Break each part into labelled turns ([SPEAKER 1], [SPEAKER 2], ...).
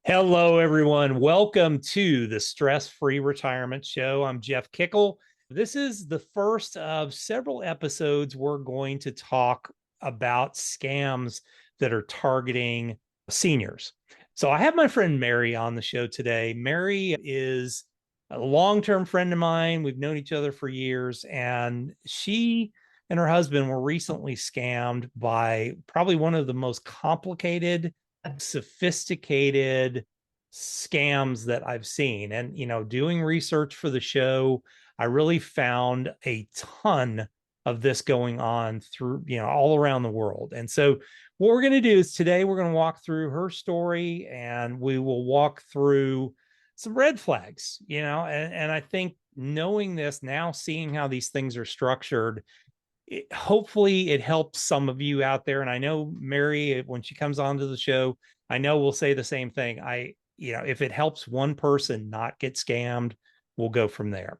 [SPEAKER 1] Hello, everyone. Welcome to the Stress Free Retirement Show. I'm Jeff Kikel. This is the first of several episodes we're going to talk about scams that are targeting seniors. So I have my friend Mary on the show today. Mary is a long-term friend of mine. We've known each other for years, and she and her husband were recently scammed by probably one of the most complicated, sophisticated scams that I've seen. And, doing research for the show, I really found a ton of this going on through, all around the world. And so, what we're going to do is today we're going to walk through her story and we will walk through some red flags, and I think knowing this now, seeing how these things are structured, hopefully it helps some of you out there. And I know Mary, when she comes onto the show, I know we'll say the same thing. If it helps one person not get scammed, we'll go from there.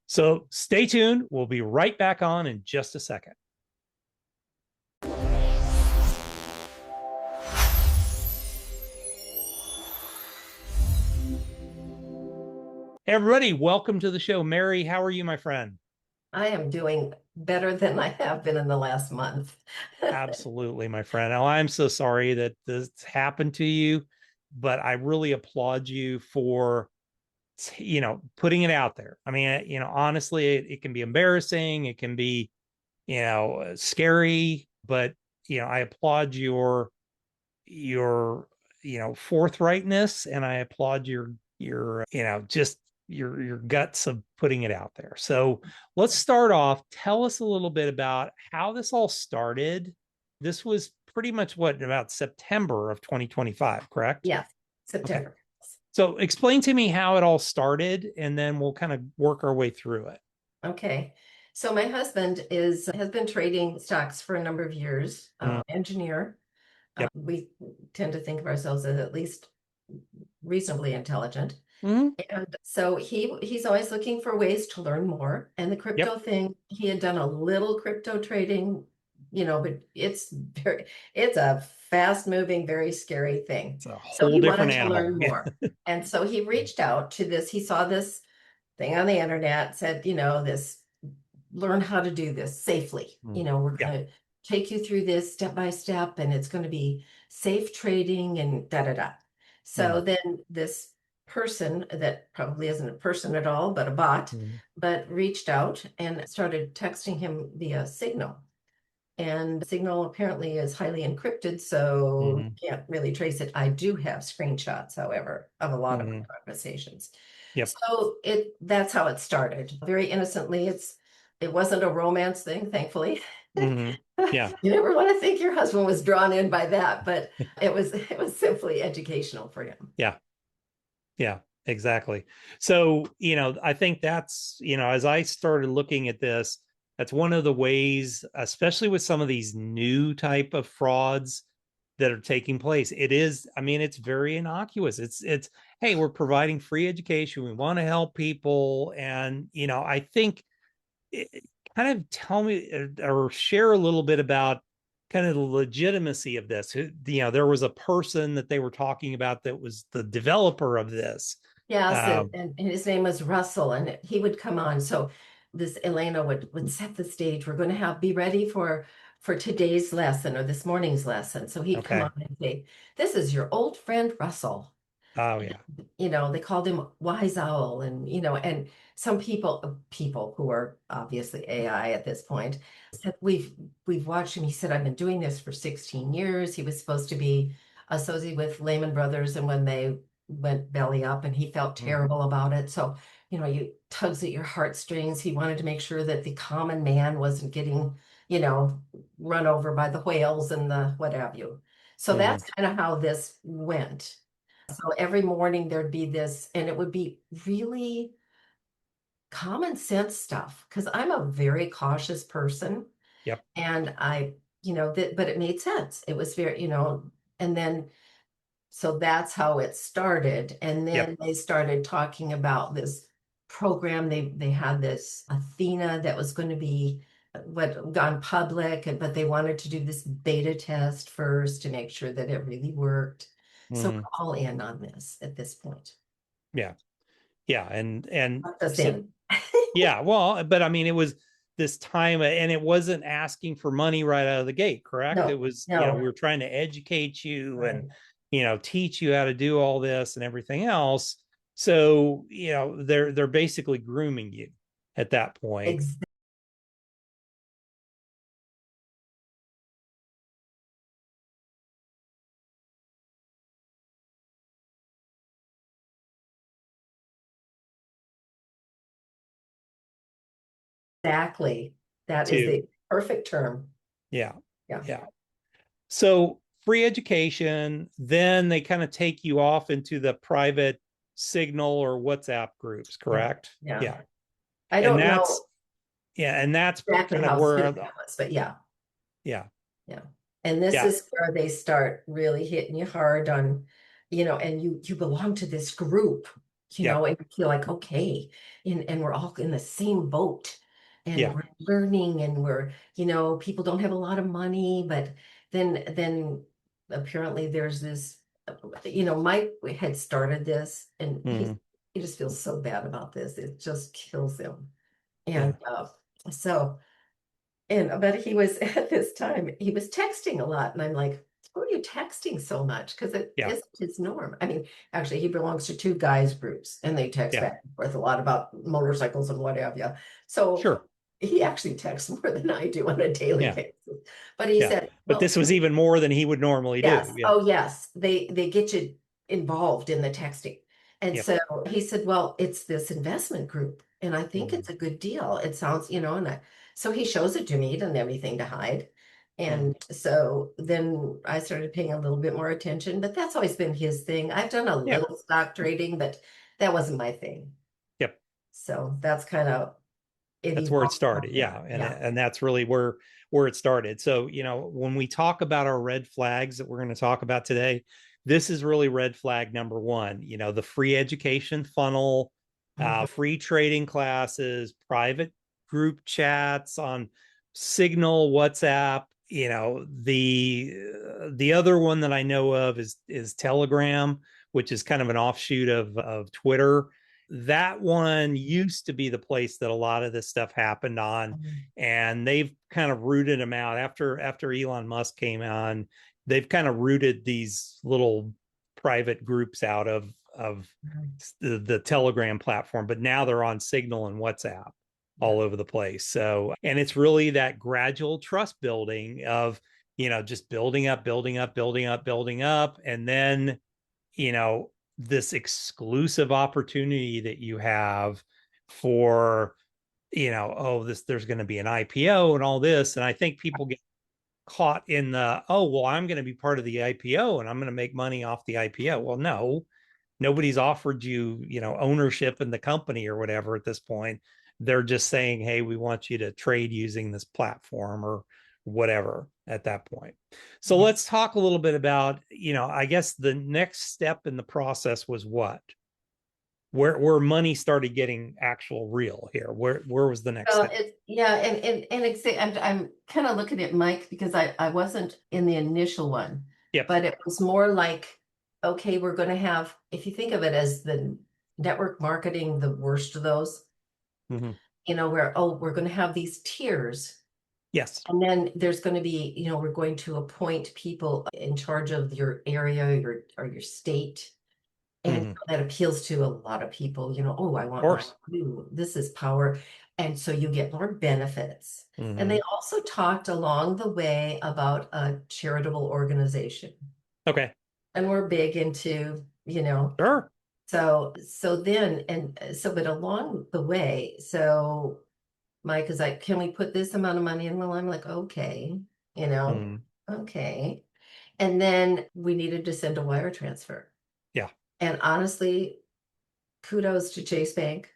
[SPEAKER 1] So stay tuned. We'll be right back on in just a second. Hey, everybody, welcome to the show. Mary, how are you, my friend?
[SPEAKER 2] I am doing better than I have been in the last month.
[SPEAKER 1] Absolutely, my friend. Oh, I'm so sorry that this happened to you, but I really applaud you for putting it out there. I mean, honestly, it can be embarrassing, it can be, scary, but I applaud your forthrightness, and I applaud your just your guts of putting it out there. So let's start off. Tell us a little bit about how this all started. This was pretty much what, about September of 2025, correct?
[SPEAKER 2] Yes,
[SPEAKER 1] Okay.
[SPEAKER 2] September.
[SPEAKER 1] So explain to me how it all started, and then we'll kind of work our way through it.
[SPEAKER 2] Okay. So my husband has been trading stocks for a number of years,
[SPEAKER 1] Mm,
[SPEAKER 2] engineer.
[SPEAKER 1] yep.
[SPEAKER 2] We tend to think of ourselves as at least reasonably intelligent.
[SPEAKER 1] Mm,
[SPEAKER 2] And so he's always looking for ways to learn more. And the
[SPEAKER 1] yep.
[SPEAKER 2] crypto thing, he had done a little crypto trading, but it's a fast moving, very scary thing.
[SPEAKER 1] It's a
[SPEAKER 2] So
[SPEAKER 1] whole
[SPEAKER 2] he
[SPEAKER 1] different
[SPEAKER 2] wanted to
[SPEAKER 1] animal.
[SPEAKER 2] learn
[SPEAKER 1] Yeah.
[SPEAKER 2] more. And so he reached out to this, he saw this thing on the internet, said, this, learn how to do this safely.
[SPEAKER 1] Mm,
[SPEAKER 2] We're
[SPEAKER 1] yeah.
[SPEAKER 2] going to take you through this step by step, and it's going to be safe trading and da da da. So
[SPEAKER 1] Mm,
[SPEAKER 2] then this person that probably isn't a person at all, but a bot,
[SPEAKER 1] mm,
[SPEAKER 2] but reached out and started texting him via Signal. And Signal apparently is highly encrypted, so
[SPEAKER 1] mm,
[SPEAKER 2] can't really trace it. I do have screenshots, however, of a lot of
[SPEAKER 1] mm,
[SPEAKER 2] my conversations.
[SPEAKER 1] yep.
[SPEAKER 2] So that's how it started. Very innocently. It wasn't a romance thing, thankfully.
[SPEAKER 1] Mm, yeah.
[SPEAKER 2] You never want to think your husband was drawn in by that, but it was simply educational for him.
[SPEAKER 1] Yeah. Yeah, exactly. So, I think that's, as I started looking at this, that's one of the ways, especially with some of these new type of frauds that are taking place. It is, I mean, it's very innocuous. Hey, we're providing free education. We want to help people. And, I think it, kind of tell me or share a little bit about kind of the legitimacy of this. There was a person that they were talking about that was the developer of this.
[SPEAKER 2] Yes, and,
[SPEAKER 1] Um,
[SPEAKER 2] and his name was Russell, and he would come on. So this Elena would set the stage. We're going to be ready for today's lesson or this morning's lesson. So he'd come
[SPEAKER 1] okay.
[SPEAKER 2] on and say, "This is your old friend Russell."
[SPEAKER 1] Oh yeah.
[SPEAKER 2] They called him Wise Owl, and some people who are obviously AI at this point said, we've watched him. He said, I've been doing this for 16 years. He was supposed to be associated with Lehman Brothers, and when they went belly up, and he felt
[SPEAKER 1] Mm,
[SPEAKER 2] terrible about it. So, you tugs at your heartstrings. He wanted to make sure that the common man wasn't getting, you know, run over by the whales and the what have you. So
[SPEAKER 1] mhm,
[SPEAKER 2] that's kind of how this went. So every morning there'd be this, and it would be really common sense stuff because I'm a very cautious person.
[SPEAKER 1] yep.
[SPEAKER 2] And but it made sense. It was very, and then so that's how it started. And
[SPEAKER 1] Yep.
[SPEAKER 2] then they started talking about this program. They had this Athena that was going to be what gone public, but they wanted to do this beta test first to make sure that it really worked. So
[SPEAKER 1] Hmm.
[SPEAKER 2] we're all in on this at this point.
[SPEAKER 1] Yeah. Yeah. And
[SPEAKER 2] Not just
[SPEAKER 1] so,
[SPEAKER 2] in.
[SPEAKER 1] yeah, well, but I mean, it was this time, and it wasn't asking for money right out of the gate, correct? It
[SPEAKER 2] No,
[SPEAKER 1] was, we
[SPEAKER 2] no,
[SPEAKER 1] were trying to educate you and,
[SPEAKER 2] right.
[SPEAKER 1] teach you how to do all this and everything else. So, they're basically grooming you at that point.
[SPEAKER 2] Exactly. That is
[SPEAKER 1] To
[SPEAKER 2] the perfect term.
[SPEAKER 1] Yeah.
[SPEAKER 2] Yeah.
[SPEAKER 1] Yeah. So free education, then they kind of take you off into the private Signal or WhatsApp groups,
[SPEAKER 2] Yeah.
[SPEAKER 1] correct?
[SPEAKER 2] Yeah.
[SPEAKER 1] Yeah.
[SPEAKER 2] I
[SPEAKER 1] And
[SPEAKER 2] don't know
[SPEAKER 1] that's yeah, and that's
[SPEAKER 2] exactly
[SPEAKER 1] kind of
[SPEAKER 2] how
[SPEAKER 1] where
[SPEAKER 2] soon that was, but yeah.
[SPEAKER 1] yeah.
[SPEAKER 2] Yeah. And this
[SPEAKER 1] Yeah.
[SPEAKER 2] is where they start really hitting you hard on, and you belong to this group,
[SPEAKER 1] Yep.
[SPEAKER 2] and you feel like, okay, and we're all in the same boat and
[SPEAKER 1] Yeah.
[SPEAKER 2] we're learning and people don't have a lot of money, but then apparently there's this, Mike had started this and
[SPEAKER 1] Hmm.
[SPEAKER 2] he just feels so bad about this. It just kills him. And
[SPEAKER 1] Yeah.
[SPEAKER 2] so but he was at this time, he was texting a lot. And I'm like, who are you texting so much? Because it
[SPEAKER 1] Yeah.
[SPEAKER 2] isn't his norm. I mean, actually, he belongs to two guys groups and they text
[SPEAKER 1] Yeah.
[SPEAKER 2] back and forth a lot about motorcycles and what have you. So
[SPEAKER 1] Sure.
[SPEAKER 2] he actually texts more than I do on a daily
[SPEAKER 1] Yeah.
[SPEAKER 2] basis. But he
[SPEAKER 1] Yeah.
[SPEAKER 2] said,
[SPEAKER 1] But
[SPEAKER 2] well,
[SPEAKER 1] this was even more than he would normally do.
[SPEAKER 2] yes.
[SPEAKER 1] Yeah.
[SPEAKER 2] Oh, yes. They get you involved in the texting. And
[SPEAKER 1] Yep.
[SPEAKER 2] so he said, well, it's this investment group, and I think
[SPEAKER 1] Hmm.
[SPEAKER 2] it's a good deal. It sounds, so he shows it to me. He doesn't have anything to hide.
[SPEAKER 1] Hmm.
[SPEAKER 2] And so then I started paying a little bit more attention, but that's always been his thing. I've done a
[SPEAKER 1] Yeah.
[SPEAKER 2] little stock trading, but that wasn't my thing.
[SPEAKER 1] Yep.
[SPEAKER 2] So that's kind of it
[SPEAKER 1] That's where it
[SPEAKER 2] evolved from
[SPEAKER 1] started. Yeah.
[SPEAKER 2] there.
[SPEAKER 1] And
[SPEAKER 2] Yeah.
[SPEAKER 1] and that's really where it started. So, when we talk about our red flags that we're going to talk about today, this is really red flag number one. The free education funnel,
[SPEAKER 2] Mhm.
[SPEAKER 1] free trading classes, private group chats on Signal, WhatsApp. The other one that I know of is Telegram, which is kind of an offshoot of Twitter. That one used to be the place that a lot of this stuff happened on, and they've kind of rooted them out after Elon Musk came on. They've kind of rooted these little private groups out of
[SPEAKER 2] Mhm.
[SPEAKER 1] the Telegram platform, but now they're on Signal and WhatsApp
[SPEAKER 2] Yeah.
[SPEAKER 1] all over the place. So, and it's really that gradual trust building of, just building up, building up, building up, building up, and then you know this exclusive opportunity that you have for oh, this there's going to be an IPO and all this. And I think people get caught in the, oh, well, I'm going to be part of the IPO and I'm going to make money off the IPO. Well, no, nobody's offered you, ownership in the company or whatever at this point. They're just saying, hey, we want you to trade using this platform or whatever at that point. So
[SPEAKER 2] Yeah.
[SPEAKER 1] let's talk a little bit about, I guess the next step in the process was what? Where money started getting actual real here. Where was the next
[SPEAKER 2] Well,
[SPEAKER 1] step?
[SPEAKER 2] it's yeah, I'm kind of looking at Mike because I wasn't in the initial one,
[SPEAKER 1] Yep.
[SPEAKER 2] but it was more like, okay, we're going to have, if you think of it as the network marketing, the worst of those,
[SPEAKER 1] Mm-hmm.
[SPEAKER 2] where, oh, we're going to have these tiers.
[SPEAKER 1] Yes.
[SPEAKER 2] And then there's going to be, we're going to appoint people in charge of your area, or your state. And
[SPEAKER 1] Mm-hmm. Of
[SPEAKER 2] that appeals to a lot of people, oh, I want my
[SPEAKER 1] course.
[SPEAKER 2] blue. This is power. And so you get more benefits. And
[SPEAKER 1] Mm-hmm.
[SPEAKER 2] they also talked along the way about a charitable organization.
[SPEAKER 1] Okay.
[SPEAKER 2] And we're big into,
[SPEAKER 1] Sure.
[SPEAKER 2] but along the way, so Mike is like, can we put this amount of money in? Well, I'm like, okay, you know,
[SPEAKER 1] Mm-hmm.
[SPEAKER 2] okay. And then we needed to send a wire transfer.
[SPEAKER 1] Yeah.
[SPEAKER 2] And honestly, kudos to Chase Bank.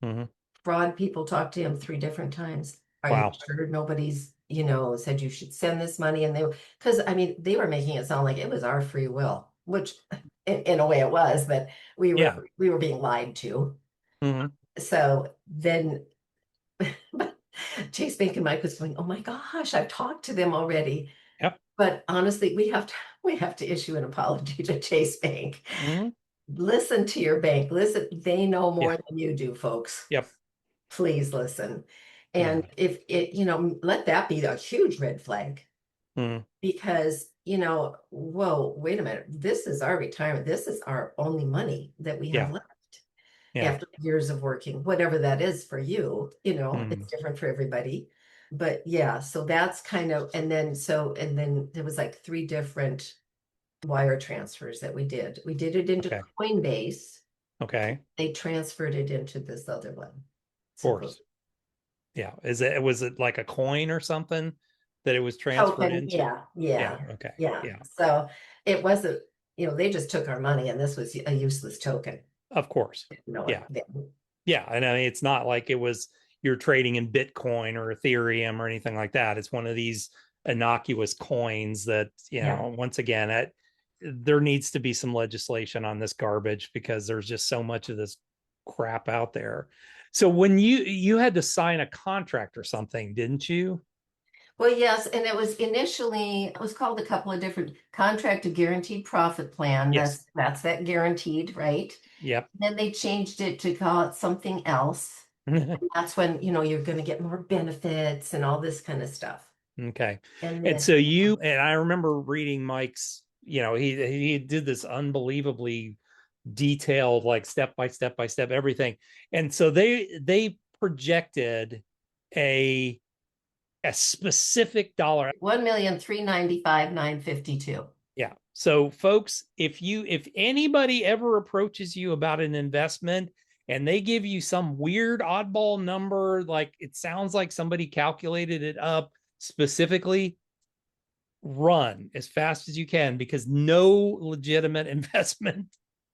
[SPEAKER 1] Mm-hmm.
[SPEAKER 2] Fraud people talked to him 3 different times. Are you
[SPEAKER 1] Wow.
[SPEAKER 2] sure nobody's, said you should send this money? And because I mean, they were making it sound like it was our free will, which in a way it was, but we
[SPEAKER 1] Yeah.
[SPEAKER 2] were we were being lied to.
[SPEAKER 1] Mm-hmm.
[SPEAKER 2] So then Chase Bank and Mike was going, oh my gosh, I've talked to them already.
[SPEAKER 1] Yep.
[SPEAKER 2] But honestly, we have to issue an apology to Chase Bank.
[SPEAKER 1] Mhm.
[SPEAKER 2] Listen to your bank. Listen, they know
[SPEAKER 1] Yeah.
[SPEAKER 2] more than you do, folks.
[SPEAKER 1] Yep.
[SPEAKER 2] Please listen. And
[SPEAKER 1] Yeah.
[SPEAKER 2] if it, let that be a huge red flag
[SPEAKER 1] Mm.
[SPEAKER 2] because, whoa, wait a minute. This is our retirement. This is our only money that we have
[SPEAKER 1] Yeah.
[SPEAKER 2] left
[SPEAKER 1] Yeah.
[SPEAKER 2] after years of working, whatever that is for you, it's
[SPEAKER 1] Mm.
[SPEAKER 2] different for everybody. But yeah, so that's kind of, and then there was like three different wire transfers that we did. We did it into
[SPEAKER 1] Okay.
[SPEAKER 2] Coinbase.
[SPEAKER 1] Okay.
[SPEAKER 2] They transferred it into this other one.
[SPEAKER 1] Of
[SPEAKER 2] Suppose
[SPEAKER 1] course. Yeah. Was it like a coin or something that it was transferred
[SPEAKER 2] token.
[SPEAKER 1] into?
[SPEAKER 2] Yeah,
[SPEAKER 1] Yeah.
[SPEAKER 2] yeah,
[SPEAKER 1] Okay.
[SPEAKER 2] yeah.
[SPEAKER 1] Yeah.
[SPEAKER 2] So it wasn't, they just took our money and this was a useless token.
[SPEAKER 1] Of course.
[SPEAKER 2] No,
[SPEAKER 1] Yeah. Yeah. And I mean, it's not like it was you're trading in Bitcoin or Ethereum or anything like that. It's one of these innocuous coins that,
[SPEAKER 2] yeah.
[SPEAKER 1] once again, there needs to be some legislation on this garbage because there's just so much of this crap out there. So when you had to sign a contract or something, didn't you?
[SPEAKER 2] Well, yes, and it was called a couple of different contract to guaranteed profit plan.
[SPEAKER 1] Yes.
[SPEAKER 2] That's that guaranteed, right?
[SPEAKER 1] Yep.
[SPEAKER 2] Then they changed it to call it something else. That's when, you're going to get more benefits and all this kind of stuff.
[SPEAKER 1] Okay.
[SPEAKER 2] And
[SPEAKER 1] And
[SPEAKER 2] then,
[SPEAKER 1] so and I remember reading Mike's, he did this unbelievably detailed, like step by step everything. And so they projected a a specific dollar.
[SPEAKER 2] 1,395,952.
[SPEAKER 1] Yeah. So folks, if anybody ever approaches you about an investment and they give you some weird oddball number, like it sounds like somebody calculated it up specifically, run as fast as you can because no legitimate investment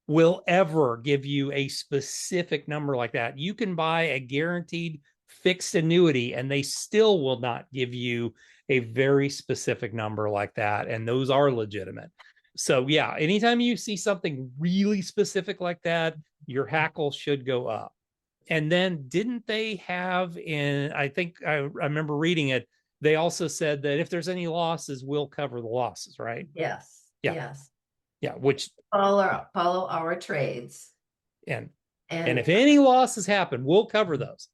[SPEAKER 1] will ever give you a specific number like that. You can buy a guaranteed fixed annuity and they still will not give you a very specific number like that. And those are legitimate. So, yeah, anytime you see something really specific like that, your hackle should go up. And then didn't they have I think I remember reading it, they also said that if there's any losses, we'll cover the losses, right?
[SPEAKER 2] Yes,
[SPEAKER 1] Yeah.
[SPEAKER 2] yes.
[SPEAKER 1] Yeah. Which, yeah.
[SPEAKER 2] Follow our trades.
[SPEAKER 1] And if
[SPEAKER 2] And
[SPEAKER 1] any losses happen, we'll cover those.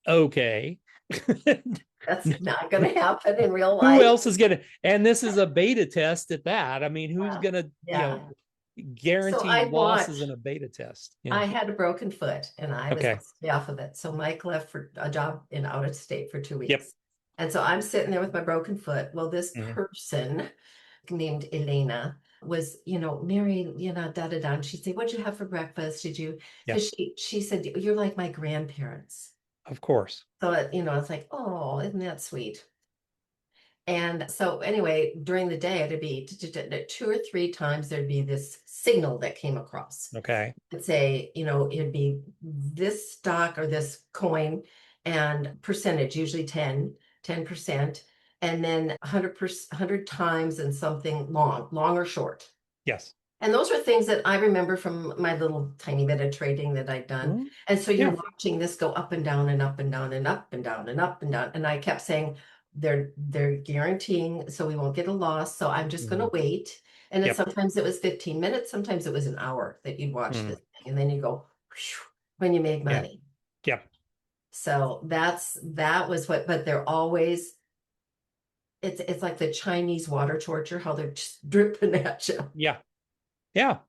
[SPEAKER 1] Okay.
[SPEAKER 2] that's not going to happen in real
[SPEAKER 1] Who
[SPEAKER 2] life.
[SPEAKER 1] else is gonna, and this is a beta test at that. I mean, who's gonna,
[SPEAKER 2] Yeah. So
[SPEAKER 1] guarantee losses in a beta test? Yeah.
[SPEAKER 2] I had a broken foot and I was
[SPEAKER 1] Okay.
[SPEAKER 2] off of it. So Mike left for a job in out of state for two
[SPEAKER 1] Yep.
[SPEAKER 2] weeks. And so I'm sitting there with my broken foot. Well, this
[SPEAKER 1] Mhm.
[SPEAKER 2] person named Elena was, Mary, da da da. And she'd say, "What'd you have for breakfast? Did you?"
[SPEAKER 1] Yeah.
[SPEAKER 2] Because she said, "You're like my grandparents."
[SPEAKER 1] Of course.
[SPEAKER 2] So it's like, oh, isn't that sweet? And so anyway, during the day, it'd be two or three times there'd be this signal that came across.
[SPEAKER 1] Okay.
[SPEAKER 2] It'd say, it'd be this stock or this coin and percentage, usually 10%, and then 100 times and something long or short.
[SPEAKER 1] Yes.
[SPEAKER 2] And those are things that I remember from my little tiny bit of trading that I'd done.
[SPEAKER 1] Mhm.
[SPEAKER 2] And so you're
[SPEAKER 1] Yeah.
[SPEAKER 2] watching this go up and down and up and down and up and down and up and down. And I kept saying, they're guaranteeing, so we won't get a loss. So I'm just going to
[SPEAKER 1] Mhm.
[SPEAKER 2] wait. And then
[SPEAKER 1] Yep.
[SPEAKER 2] sometimes it was 15 minutes, sometimes it was an hour that you'd watch
[SPEAKER 1] Mhm.
[SPEAKER 2] this thing. And then you go, whew, when you made
[SPEAKER 1] Yeah.
[SPEAKER 2] money.
[SPEAKER 1] Yep.
[SPEAKER 2] So that was but they're always, it's like the Chinese water torture, how they're just dripping at you.
[SPEAKER 1] Yeah. Yeah.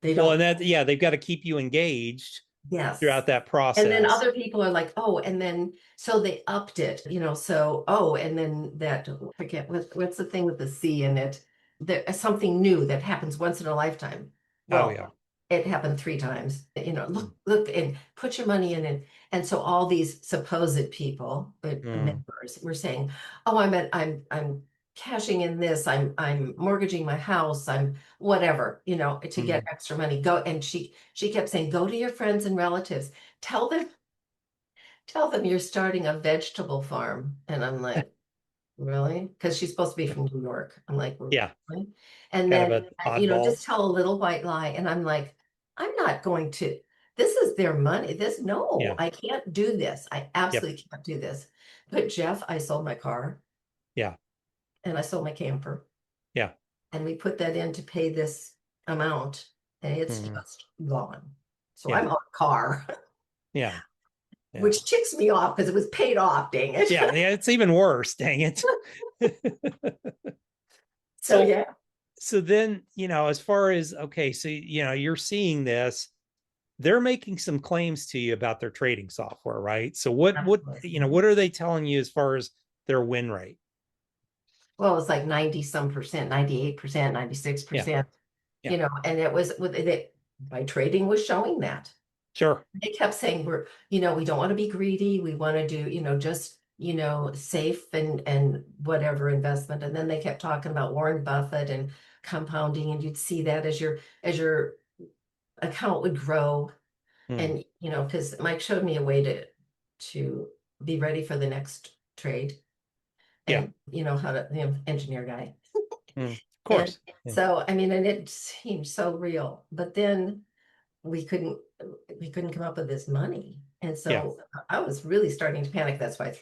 [SPEAKER 2] They
[SPEAKER 1] Well, and
[SPEAKER 2] don't.
[SPEAKER 1] that, yeah, they've got to keep you engaged
[SPEAKER 2] Yes.
[SPEAKER 1] throughout that
[SPEAKER 2] And then
[SPEAKER 1] process.
[SPEAKER 2] other people are like, oh, and then so they upped it, so oh, and then that I forget what's the thing with the C in it. There something new that happens once in a lifetime.
[SPEAKER 1] Oh,
[SPEAKER 2] Well,
[SPEAKER 1] yeah.
[SPEAKER 2] it happened three times.
[SPEAKER 1] Mm.
[SPEAKER 2] Look and put your money in it. And so all these supposed people,
[SPEAKER 1] Mm.
[SPEAKER 2] members, were saying, oh, I'm cashing in this, I'm mortgaging my house, I'm whatever, to get
[SPEAKER 1] Mm.
[SPEAKER 2] extra money. Go and she kept saying, go to your friends and relatives, tell them tell them you're starting a vegetable farm. And I'm like, really? Because she's supposed to be from New York. I'm like,
[SPEAKER 1] Yeah.
[SPEAKER 2] really? And
[SPEAKER 1] Kind of
[SPEAKER 2] then,
[SPEAKER 1] an oddball.
[SPEAKER 2] just tell a little white lie. And I'm like, I'm not going to, this is their money. No,
[SPEAKER 1] Yeah.
[SPEAKER 2] I can't do this. I
[SPEAKER 1] Yep.
[SPEAKER 2] absolutely can't do this. But Jeff, I sold my car.
[SPEAKER 1] Yeah.
[SPEAKER 2] and I sold my camper,
[SPEAKER 1] Yeah.
[SPEAKER 2] and we put that in to pay this amount, and it's
[SPEAKER 1] Mhm.
[SPEAKER 2] just gone. So
[SPEAKER 1] Yeah.
[SPEAKER 2] I'm on a car,
[SPEAKER 1] Yeah. Yeah.
[SPEAKER 2] which ticks me off because it was paid off, dang it.
[SPEAKER 1] Yeah. Yeah. It's even worse. Dang it.
[SPEAKER 2] So
[SPEAKER 1] so,
[SPEAKER 2] yeah,
[SPEAKER 1] so then, as far as, okay, so, you're seeing this, they're making some claims to you about their trading software, right? So
[SPEAKER 2] absolutely.
[SPEAKER 1] what are they telling you as far as their win rate?
[SPEAKER 2] Well, it's like 90 some percent, 98%,
[SPEAKER 1] Yeah.
[SPEAKER 2] 96%,
[SPEAKER 1] Yeah.
[SPEAKER 2] and it was with it, my trading was showing that.
[SPEAKER 1] Sure.
[SPEAKER 2] They kept saying we don't want to be greedy. We want to do, just, safe and whatever investment. And then they kept talking about Warren Buffett and compounding, and you'd see that as your account would grow.
[SPEAKER 1] Mm.
[SPEAKER 2] And, because Mike showed me a way to be ready for the next trade
[SPEAKER 1] Yeah.
[SPEAKER 2] and how to, engineer guy.
[SPEAKER 1] Mm. Of
[SPEAKER 2] And
[SPEAKER 1] course. Yeah.
[SPEAKER 2] so, I mean, and it seemed so real. But then we couldn't we couldn't come up with this money. And
[SPEAKER 1] Yeah.
[SPEAKER 2] so I was really starting to panic. That's why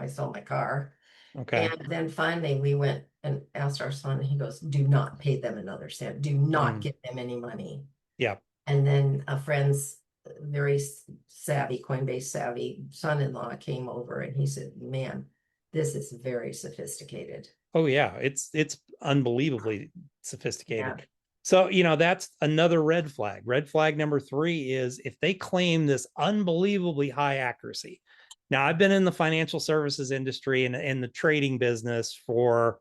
[SPEAKER 2] I sold my car.
[SPEAKER 1] Okay.
[SPEAKER 2] And then finally we went and asked our son, and he goes, do not pay them another cent. Do not
[SPEAKER 1] Mm.
[SPEAKER 2] give them any money.
[SPEAKER 1] Yeah.
[SPEAKER 2] And then a friend's very savvy, Coinbase savvy son-in-law came over, and he said, man, this is very sophisticated.
[SPEAKER 1] Oh yeah, it's unbelievably
[SPEAKER 2] Yeah.
[SPEAKER 1] sophisticated. So, that's another red flag. Red flag number 3 is if they claim this unbelievably high accuracy. Now, I've been in the financial services industry and in the trading business for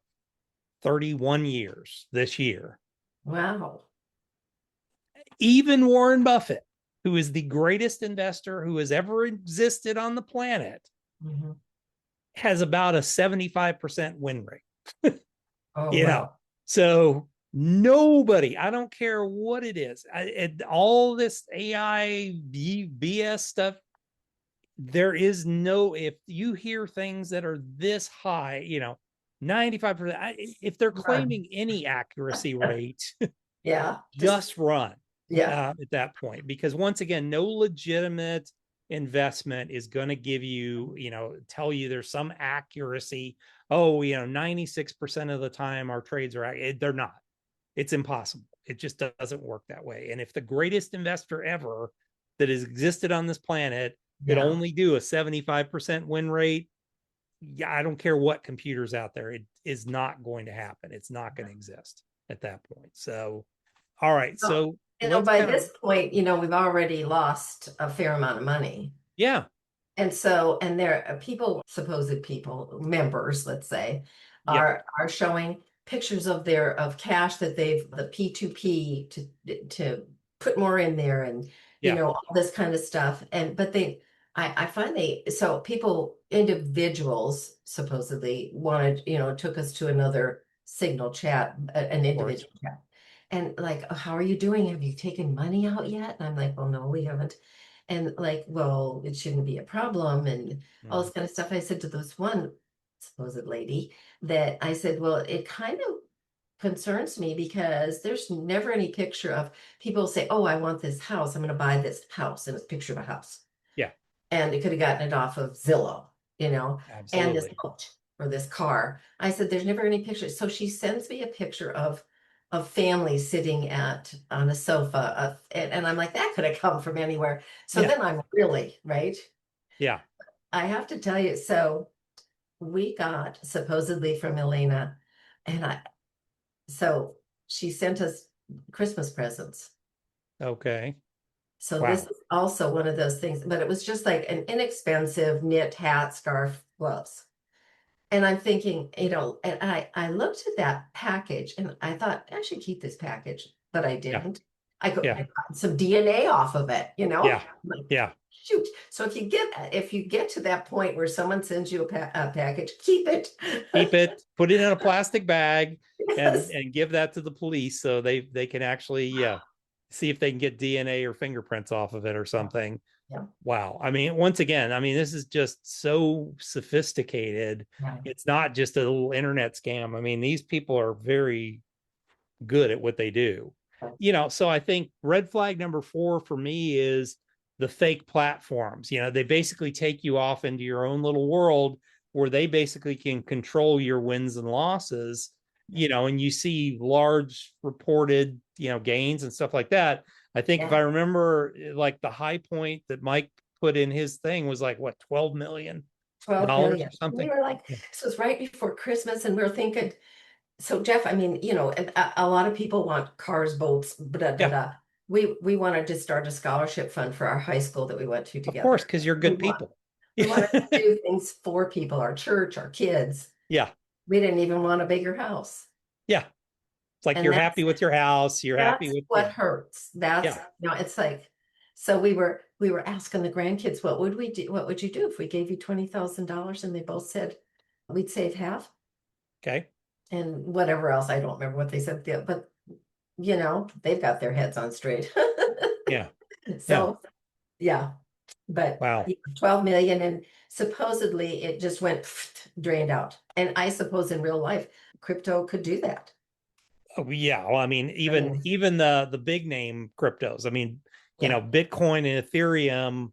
[SPEAKER 1] 31 years this year.
[SPEAKER 2] Wow.
[SPEAKER 1] Even Warren Buffett, who is the greatest investor who has ever existed on the planet,
[SPEAKER 2] Mhm.
[SPEAKER 1] has about a 75% win rate.
[SPEAKER 2] Oh,
[SPEAKER 1] you know
[SPEAKER 2] wow.
[SPEAKER 1] so nobody, I don't care what it is, all this AI BS stuff, there is no, if you hear things that are this high, 95%, if they're
[SPEAKER 2] Run.
[SPEAKER 1] claiming any accuracy rate,
[SPEAKER 2] Yeah. Just,
[SPEAKER 1] just run
[SPEAKER 2] yeah.
[SPEAKER 1] at that point, because once again, no legitimate investment is going to give you, tell you there's some accuracy. Oh, 96% of the time our trades are, they're not. It's impossible. It just doesn't work that way. And if the greatest investor ever that has existed on this planet could
[SPEAKER 2] Yeah.
[SPEAKER 1] only do a 75% win rate, yeah, I don't care what computer's out there, it is not going to happen. It's not going to exist at that point. So, all right.
[SPEAKER 2] So,
[SPEAKER 1] So let's
[SPEAKER 2] by
[SPEAKER 1] kind of,
[SPEAKER 2] this point, we've already lost a fair amount of money.
[SPEAKER 1] yeah,
[SPEAKER 2] And so, and there are people, supposed people, members, let's say,
[SPEAKER 1] yep,
[SPEAKER 2] are showing pictures of their of cash that they've the P2P to put more in there, and
[SPEAKER 1] yeah,
[SPEAKER 2] all this kind of stuff. And but I find so people, individuals supposedly wanted, took us to another signal chat, an
[SPEAKER 1] of course.
[SPEAKER 2] individual chat. And like, "Oh, how are you doing? Have you taken money out yet?" And I'm like, well, no, we haven't. And like, well, it shouldn't be a problem, and all
[SPEAKER 1] Mm,
[SPEAKER 2] this kind of stuff. I said to this one supposed lady that I said, well, it kind of concerns me because there's never any picture of people say, oh, I want this house. I'm going to buy this house. And it's a picture of a house.
[SPEAKER 1] yeah,
[SPEAKER 2] And it could have gotten it off of Zillow, and this
[SPEAKER 1] absolutely.
[SPEAKER 2] boat or this car. I said, there's never any pictures. So she sends me a picture of families sitting on a sofa, and I'm like, that could have come from anywhere. So
[SPEAKER 1] Yeah,
[SPEAKER 2] then I'm really right.
[SPEAKER 1] yeah,
[SPEAKER 2] I have to tell you, so we got supposedly from Elena, and so she sent us Christmas presents.
[SPEAKER 1] okay,
[SPEAKER 2] So this
[SPEAKER 1] wow,
[SPEAKER 2] is also one of those things, but it was just like an inexpensive knit hat, scarf, gloves. And I'm thinking, and I looked at that package and I thought I should keep this package, but I
[SPEAKER 1] yeah,
[SPEAKER 2] didn't.
[SPEAKER 1] yeah,
[SPEAKER 2] I got some DNA off of it,
[SPEAKER 1] yeah,
[SPEAKER 2] I'm like,
[SPEAKER 1] yeah.
[SPEAKER 2] shoot. So if you get to that point where someone sends you a package, keep it.
[SPEAKER 1] Keep it, put it in a plastic bag, and
[SPEAKER 2] Yes.
[SPEAKER 1] give that to the police so they can actually, yeah, see if they can get DNA or fingerprints off of it or
[SPEAKER 2] Yeah.
[SPEAKER 1] something.
[SPEAKER 2] Yeah.
[SPEAKER 1] Wow. I mean, once again, I mean, this is just so sophisticated.
[SPEAKER 2] Yeah.
[SPEAKER 1] It's not just a little internet scam. I mean, these people are very good at what they do. So I think red flag number 4 for me is the fake platforms. They basically take you off into your own little world where they basically can control your wins and losses, and you see large reported, gains and stuff like that. I think if I
[SPEAKER 2] Yeah,
[SPEAKER 1] remember, like the high point that Mike put in his thing was like what, $12 million
[SPEAKER 2] 12
[SPEAKER 1] or
[SPEAKER 2] million. We
[SPEAKER 1] something.
[SPEAKER 2] were like,
[SPEAKER 1] Yeah.
[SPEAKER 2] this was right before Christmas, and we were thinking, so Jeff, I mean, and a lot of people want cars, boats, da da
[SPEAKER 1] Yeah,
[SPEAKER 2] da. We wanted to start a scholarship fund for our high school that we went to
[SPEAKER 1] of course,
[SPEAKER 2] together.
[SPEAKER 1] because you're
[SPEAKER 2] We
[SPEAKER 1] good
[SPEAKER 2] want
[SPEAKER 1] people.
[SPEAKER 2] we wanted to
[SPEAKER 1] Yeah.
[SPEAKER 2] do things for people, our church, our kids.
[SPEAKER 1] Yeah.
[SPEAKER 2] We didn't even want a bigger house.
[SPEAKER 1] Yeah. It's like
[SPEAKER 2] And
[SPEAKER 1] you're happy with your house. You're happy
[SPEAKER 2] that's
[SPEAKER 1] with,
[SPEAKER 2] what hurts.
[SPEAKER 1] yeah.
[SPEAKER 2] It's like, so we were asking the grandkids, what would we do? What would you do if we gave you $20,000? And they both said we'd save half
[SPEAKER 1] Okay.
[SPEAKER 2] and whatever else. I don't remember what they said, but they've got their heads on straight.
[SPEAKER 1] Yeah. Yeah.
[SPEAKER 2] So yeah, but
[SPEAKER 1] Wow.
[SPEAKER 2] 12 million and supposedly it just went drained out. And I suppose in real life, crypto could do that.
[SPEAKER 1] Oh, yeah. Well, I mean,
[SPEAKER 2] I
[SPEAKER 1] even
[SPEAKER 2] mean,
[SPEAKER 1] even the big name cryptos. I mean,
[SPEAKER 2] yeah,
[SPEAKER 1] Bitcoin and Ethereum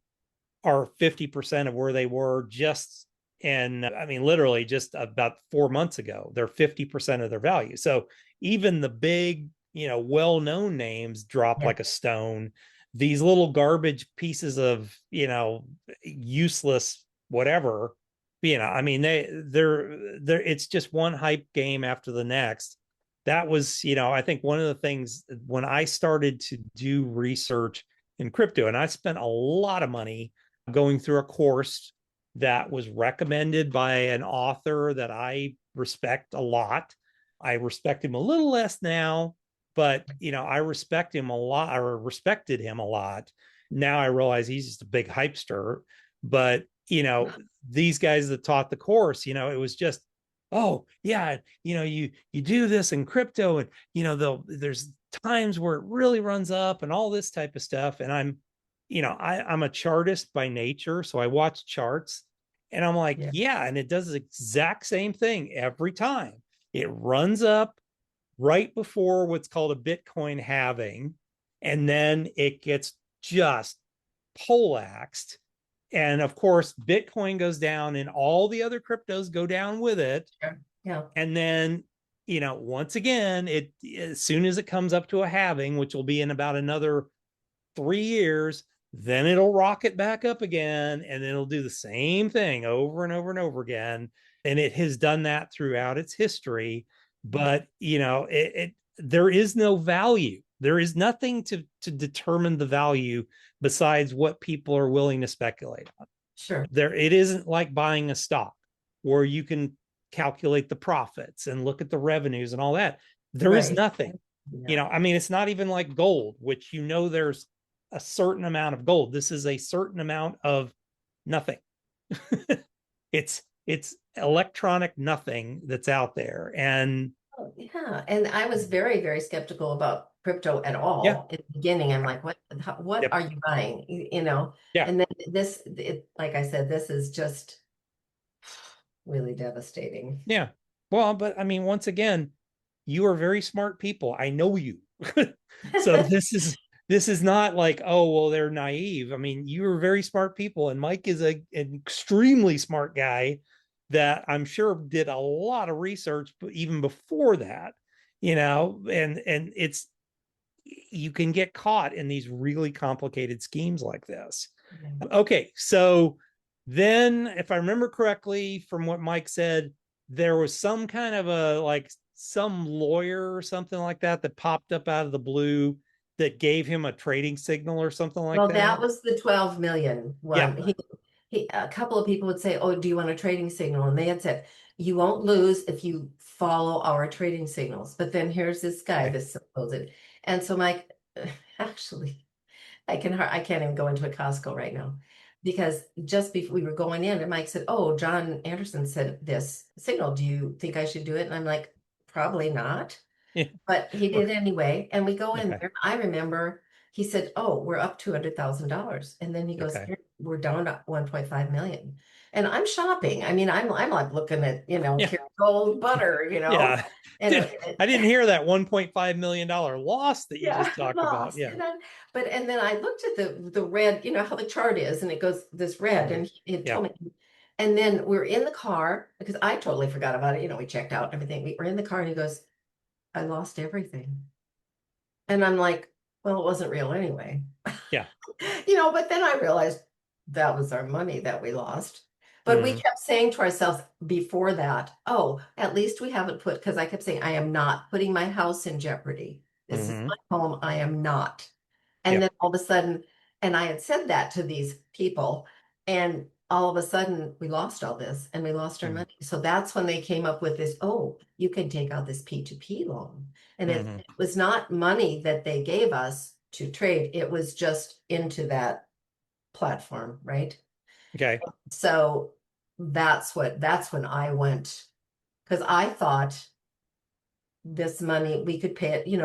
[SPEAKER 1] are 50% of where they were just I mean, literally just about 4 months ago. They're 50% of their value. So even the big, well-known names drop
[SPEAKER 2] yeah,
[SPEAKER 1] like a stone. These little garbage pieces of, useless whatever, I mean, they're it's just one hype game after the next. That was, I think one of the things when I started to do research in crypto, and I spent a lot of money going through a course that was recommended by an author that I respect a lot. I respect him a little less now, but I respect him a lot, or respected him a lot. Now I realize he's just a big hypester. But these guys that taught the course, it was just, oh yeah, you do this in crypto, and there's times where it really runs up and all this type of stuff. And I'm a chartist by nature, so I watch charts, and I'm like,
[SPEAKER 2] yeah,
[SPEAKER 1] yeah, and it does the exact same thing every time. It runs up right before what's called a Bitcoin halving, and then it gets just poleaxed. And of course, Bitcoin goes down, and all the other cryptos go down with it.
[SPEAKER 2] sure. Yeah,
[SPEAKER 1] And then, once again, it as soon as it comes up to a halving, which will be in about another 3 years, then it'll rocket back up again, and then it'll do the same thing over and over and over again. And it has done that throughout its history. But there is no value. There is nothing to determine the value besides what people are willing to speculate on.
[SPEAKER 2] sure.
[SPEAKER 1] It isn't like buying a stock where you can calculate the profits and look at the revenues and all that. There is
[SPEAKER 2] Right.
[SPEAKER 1] nothing.
[SPEAKER 2] Yeah.
[SPEAKER 1] I mean, it's not even like gold, which there's a certain amount of gold. This is a certain amount of nothing. It's electronic nothing that's out there. And
[SPEAKER 2] Oh, yeah. And I was very, very skeptical about crypto at
[SPEAKER 1] yeah,
[SPEAKER 2] all in the beginning. I'm like, what
[SPEAKER 1] yep,
[SPEAKER 2] are you buying?
[SPEAKER 1] yeah,
[SPEAKER 2] And then like I said, this is just really devastating.
[SPEAKER 1] yeah. Well, but I mean, once again, you are very smart people. I know you. So this is not like, oh, well, they're naive. I mean, you are very smart people, and Mike is an extremely smart guy that I'm sure did a lot of research even before that, and it's you can get caught in these really complicated schemes like this.
[SPEAKER 2] Yeah.
[SPEAKER 1] Okay, so then if I remember correctly from what Mike said, there was some kind of a like some lawyer or something like that that popped up out of the blue that gave him a trading signal or something like
[SPEAKER 2] Well, that
[SPEAKER 1] that.
[SPEAKER 2] was the 12 million
[SPEAKER 1] Yeah.
[SPEAKER 2] one. A couple of people would say, "Oh, do you want a trading signal?" And they had said, "You won't lose if you follow our trading signals." But then here's this guy,
[SPEAKER 1] Okay.
[SPEAKER 2] this supposed, and so Mike, actually, I can't even go into a Costco right now because just before we were going in, and Mike said, "Oh, John Anderson said this signal. Do you think I should do it?" And I'm like, "Probably not."
[SPEAKER 1] Yeah.
[SPEAKER 2] But he
[SPEAKER 1] Well,
[SPEAKER 2] did anyway. And we go in
[SPEAKER 1] okay.
[SPEAKER 2] there. I remember he said, "Oh, we're up $200,000." And then he goes,
[SPEAKER 1] Okay.
[SPEAKER 2] "Here, we're down to 1.5 million." And I'm shopping. I mean, I'm like looking at,
[SPEAKER 1] Yeah.
[SPEAKER 2] Kerrygold butter,
[SPEAKER 1] Yeah.
[SPEAKER 2] and
[SPEAKER 1] Dude, I didn't hear that $1.5 million loss that you
[SPEAKER 2] yeah,
[SPEAKER 1] just talked about.
[SPEAKER 2] lost.
[SPEAKER 1] Yeah.
[SPEAKER 2] And then I looked at the red, how the chart is, and it goes this red,
[SPEAKER 1] Mhm.
[SPEAKER 2] and he had
[SPEAKER 1] Yeah.
[SPEAKER 2] told me And then we're in the car because I totally forgot about it. We checked out and everything. We were in the car and he goes, I lost everything. And I'm like, well, it wasn't real anyway.
[SPEAKER 1] Yeah.
[SPEAKER 2] But then I realized that was our money that we lost. But we
[SPEAKER 1] Hmm.
[SPEAKER 2] kept saying to ourselves before that, oh, at least we haven't put, because I kept saying, I am not putting my house in jeopardy. This is
[SPEAKER 1] Hmm.
[SPEAKER 2] my home. I am not. And
[SPEAKER 1] Yep.
[SPEAKER 2] then all of a sudden, and I had said that to these people, and all of a sudden we lost all this and we lost our
[SPEAKER 1] Hmm.
[SPEAKER 2] money. So that's when they came up with this, oh, you can take out this P2P loan. And it,
[SPEAKER 1] Hmm.
[SPEAKER 2] it was not money that they gave us to trade, it was just into that platform, right?
[SPEAKER 1] Okay.
[SPEAKER 2] So that's when I went, because I thought this money we could pay it, we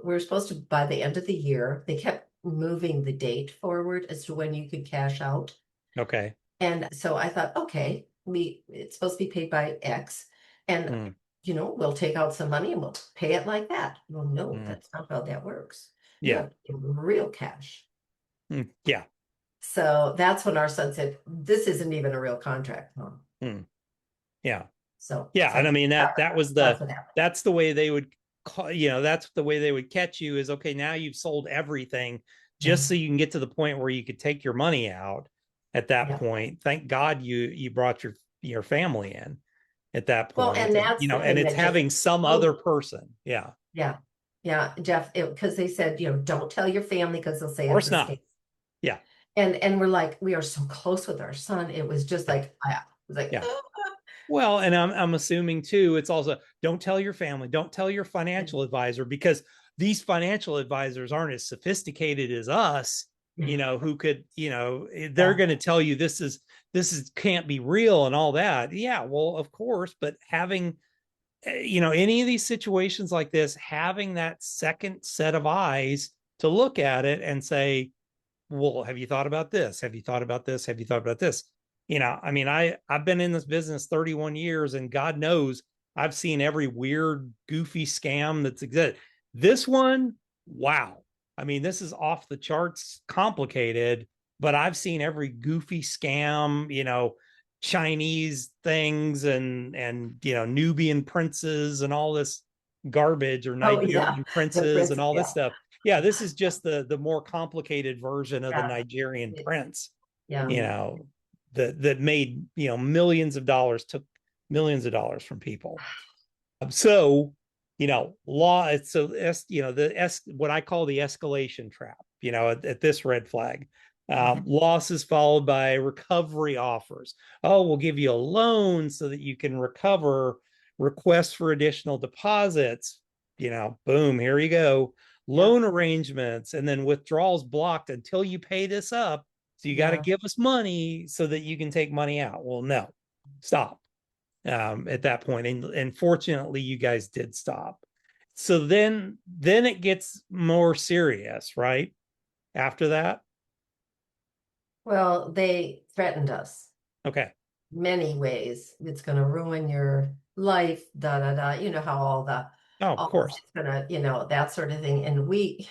[SPEAKER 2] were supposed to by the end of the year. They kept moving the date forward as to when you could cash out.
[SPEAKER 1] Okay.
[SPEAKER 2] And so I thought, okay, it's supposed to be paid by X, and
[SPEAKER 1] Mm.
[SPEAKER 2] we'll take out some money and we'll pay it like that. Well, no,
[SPEAKER 1] Mm.
[SPEAKER 2] that's not how that works. You
[SPEAKER 1] Yeah.
[SPEAKER 2] have to give real cash.
[SPEAKER 1] Mm. Yeah.
[SPEAKER 2] So that's when our son said, this isn't even a real contract, Mom.
[SPEAKER 1] Mm. Yeah.
[SPEAKER 2] So
[SPEAKER 1] Yeah.
[SPEAKER 2] it's
[SPEAKER 1] And
[SPEAKER 2] like
[SPEAKER 1] I mean,
[SPEAKER 2] that's what happened.
[SPEAKER 1] that's the way they would call, that's the way they would catch you is, okay, now you've sold everything
[SPEAKER 2] Yeah,
[SPEAKER 1] just so you can get to the point where you could take your money out at that
[SPEAKER 2] yeah.
[SPEAKER 1] point. Thank God you brought your family in at that
[SPEAKER 2] Well,
[SPEAKER 1] point.
[SPEAKER 2] and
[SPEAKER 1] And
[SPEAKER 2] that's the
[SPEAKER 1] and
[SPEAKER 2] thing
[SPEAKER 1] it's
[SPEAKER 2] that just
[SPEAKER 1] having some other
[SPEAKER 2] oh
[SPEAKER 1] person. Yeah. Of
[SPEAKER 2] yeah, yeah, Jeff, because they said, don't tell your family because they'll say it's
[SPEAKER 1] course
[SPEAKER 2] a
[SPEAKER 1] not.
[SPEAKER 2] scam.
[SPEAKER 1] Yeah.
[SPEAKER 2] And we're like, we are so close with our son. It was just
[SPEAKER 1] Yeah.
[SPEAKER 2] like I was like,
[SPEAKER 1] Yeah. Well, and I'm assuming too, it's also don't tell your family, don't tell your
[SPEAKER 2] yeah,
[SPEAKER 1] financial advisor, because these financial advisors aren't as sophisticated as us, who could, they're
[SPEAKER 2] yeah.
[SPEAKER 1] going to tell you this is can't be real and all that. Yeah, well, of course, but having any of these situations like this, having that second set of eyes to look at it and say, well, have you thought about this? Have you thought about this? Have you thought about this? I mean, I've been in this business 31 years, and God knows I've seen every weird, goofy scam that's existed. This one, wow. I mean, this is off the charts complicated, but I've seen every goofy scam, Chinese things and Nubian princes and all this garbage, or
[SPEAKER 2] Oh yeah,
[SPEAKER 1] Nigerian
[SPEAKER 2] the
[SPEAKER 1] princes and
[SPEAKER 2] prince.
[SPEAKER 1] all this
[SPEAKER 2] Yeah,
[SPEAKER 1] stuff. Yeah, this is just the more complicated version of the
[SPEAKER 2] yeah,
[SPEAKER 1] Nigerian prince,
[SPEAKER 2] yeah.
[SPEAKER 1] you know, that made, millions of dollars, took millions of dollars from people. So, law, so what I call the escalation trap, at this red flag.
[SPEAKER 2] Mhm.
[SPEAKER 1] Loss is followed by recovery offers. Oh, we'll give you a loan so that you can recover, requests for additional deposits, boom, here you go.
[SPEAKER 2] Yep.
[SPEAKER 1] Loan arrangements, and then withdrawals blocked until you pay this up. So you got to
[SPEAKER 2] Yeah.
[SPEAKER 1] give us money so that you can take money out. Well, no, stop at that point. And fortunately, you guys did stop. So then it gets more serious, right? After that.
[SPEAKER 2] Well, they threatened us
[SPEAKER 1] Okay.
[SPEAKER 2] many ways. It's going to ruin your life, da da da. You know how
[SPEAKER 1] Oh, of
[SPEAKER 2] all
[SPEAKER 1] course.
[SPEAKER 2] it's gonna, that sort of thing. And we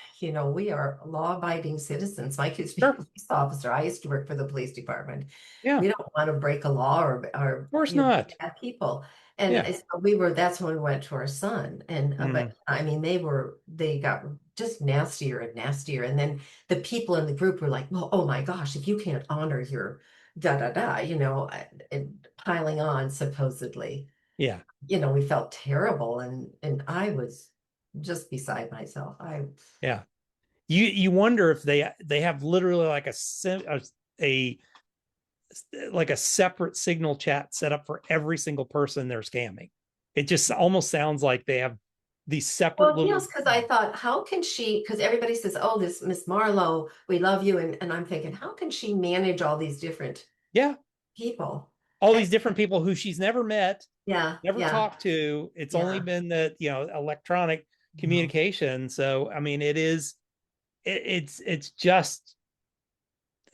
[SPEAKER 2] are law-abiding citizens. Mike used to be a
[SPEAKER 1] Sure.
[SPEAKER 2] police officer. I used to work for the police department.
[SPEAKER 1] Yeah.
[SPEAKER 2] We
[SPEAKER 1] Of
[SPEAKER 2] don't want to break a law or
[SPEAKER 1] course not.
[SPEAKER 2] bad people. And
[SPEAKER 1] Yeah.
[SPEAKER 2] that's when we went to our son. And but
[SPEAKER 1] Mm.
[SPEAKER 2] I mean, they got just nastier and nastier. And then the people in the group were like, well, oh my gosh, if you can't honor your da da da, and piling on supposedly.
[SPEAKER 1] Yeah.
[SPEAKER 2] We felt terrible, and I was just beside myself. I
[SPEAKER 1] Yeah. You wonder if they have literally like a like a separate signal chat set up for every single person they're scamming. It just almost sounds like they have these separate
[SPEAKER 2] Well,
[SPEAKER 1] little.
[SPEAKER 2] yes, because I thought, how can she? Because everybody says, "Oh, this Miss Marlowe, we love you," and I'm thinking, how can she manage all these different
[SPEAKER 1] Yeah,
[SPEAKER 2] people?
[SPEAKER 1] all
[SPEAKER 2] And
[SPEAKER 1] these different people who she's never met,
[SPEAKER 2] yeah,
[SPEAKER 1] never
[SPEAKER 2] yeah,
[SPEAKER 1] talked to. It's only
[SPEAKER 2] yeah.
[SPEAKER 1] been that, electronic
[SPEAKER 2] No.
[SPEAKER 1] communication. So I mean, it's just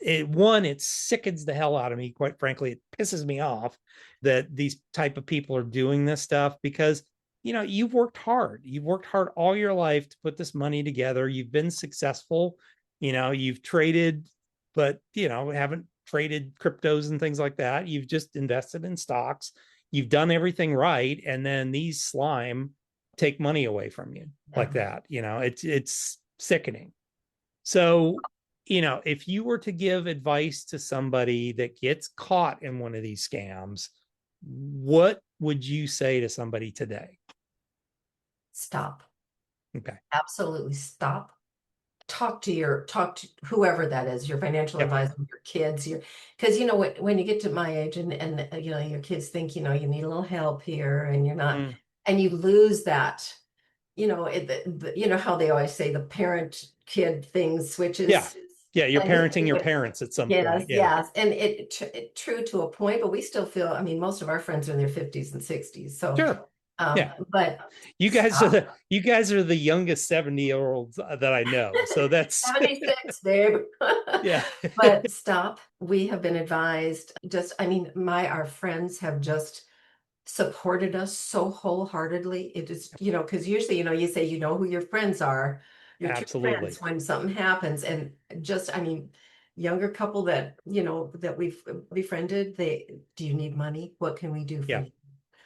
[SPEAKER 1] it sickens the hell out of me, quite frankly. It pisses me off that these type of people are doing this stuff, because you've worked hard all your life to put this money together, you've been successful, you've traded, but haven't traded cryptos and things like that. You've just invested in stocks. You've done everything right. And then these slime take money away from you like
[SPEAKER 2] Yeah.
[SPEAKER 1] that. It's sickening. So, if you were to give advice to somebody that gets caught in one of these scams, what would you say to somebody today?
[SPEAKER 2] Stop.
[SPEAKER 1] Okay.
[SPEAKER 2] Absolutely stop. Talk to whoever that is, your financial
[SPEAKER 1] Yep.
[SPEAKER 2] advisor, your kids, because when you get to my age and your kids think, you need a little help here and you're not,
[SPEAKER 1] Mm.
[SPEAKER 2] and you lose that, how they always say the parent kid thing
[SPEAKER 1] Yeah.
[SPEAKER 2] switches.
[SPEAKER 1] Yeah. You're
[SPEAKER 2] And
[SPEAKER 1] parenting your parents at some
[SPEAKER 2] yes,
[SPEAKER 1] point. Yeah.
[SPEAKER 2] yes. And it true to a point, but we still feel, I mean, most of our friends are in their 50s and 60s. So,
[SPEAKER 1] Sure. Yeah.
[SPEAKER 2] but
[SPEAKER 1] You guys are
[SPEAKER 2] stop.
[SPEAKER 1] the youngest 70-year-olds that I know. So that's
[SPEAKER 2] 76, babe.
[SPEAKER 1] yeah.
[SPEAKER 2] But stop. We have been advised just, I mean, our friends have just supported us so wholeheartedly. It is, because usually, you say you know who your friends are, your true friends
[SPEAKER 1] Absolutely.
[SPEAKER 2] when something happens. And just, I mean, younger couple that, that we've befriended, do you need money? What can we do for
[SPEAKER 1] Yeah.
[SPEAKER 2] you?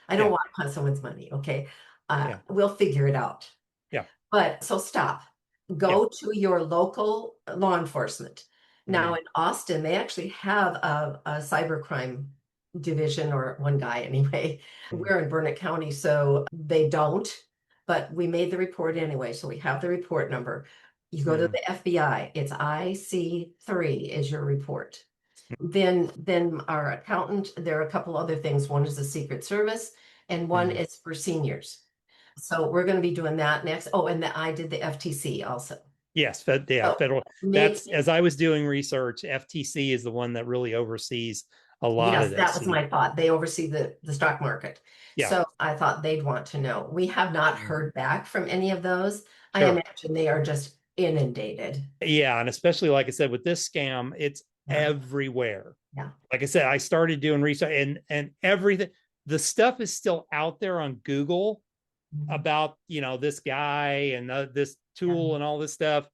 [SPEAKER 2] I don't
[SPEAKER 1] Yeah.
[SPEAKER 2] want to cut someone's money. Okay.
[SPEAKER 1] Yeah.
[SPEAKER 2] We'll figure it out.
[SPEAKER 1] Yeah.
[SPEAKER 2] But so stop.
[SPEAKER 1] Yeah.
[SPEAKER 2] Go to your local law enforcement. Now
[SPEAKER 1] Mm.
[SPEAKER 2] in Austin, they actually have a cybercrime division, or one guy anyway.
[SPEAKER 1] Mm.
[SPEAKER 2] We're in Burnett County, so they don't, but we made the report anyway. So we have the report number. You go to
[SPEAKER 1] Mm.
[SPEAKER 2] the FBI, it's IC3 is your report. Then our accountant, there are a couple other things. One is the Secret Service and one
[SPEAKER 1] Mm.
[SPEAKER 2] is for seniors. So we're going to be doing that next. Oh, and I did the FTC also.
[SPEAKER 1] Yes, yeah,
[SPEAKER 2] So
[SPEAKER 1] federal.
[SPEAKER 2] make,
[SPEAKER 1] That's as I was doing research, FTC is the one that really oversees a lot of
[SPEAKER 2] yes, that
[SPEAKER 1] this.
[SPEAKER 2] was
[SPEAKER 1] And
[SPEAKER 2] my thought. They oversee the stock market.
[SPEAKER 1] yeah.
[SPEAKER 2] So I thought they'd want to know. We have not
[SPEAKER 1] Mm.
[SPEAKER 2] heard back from any of those. I
[SPEAKER 1] Sure.
[SPEAKER 2] imagine they are just inundated.
[SPEAKER 1] Yeah, and especially like I said with this scam, it's
[SPEAKER 2] Yeah,
[SPEAKER 1] everywhere.
[SPEAKER 2] yeah.
[SPEAKER 1] Like I said, I started doing research and everything. The stuff is still out there on Google
[SPEAKER 2] Mhm.
[SPEAKER 1] about this guy and this
[SPEAKER 2] Yeah.
[SPEAKER 1] tool and all this stuff,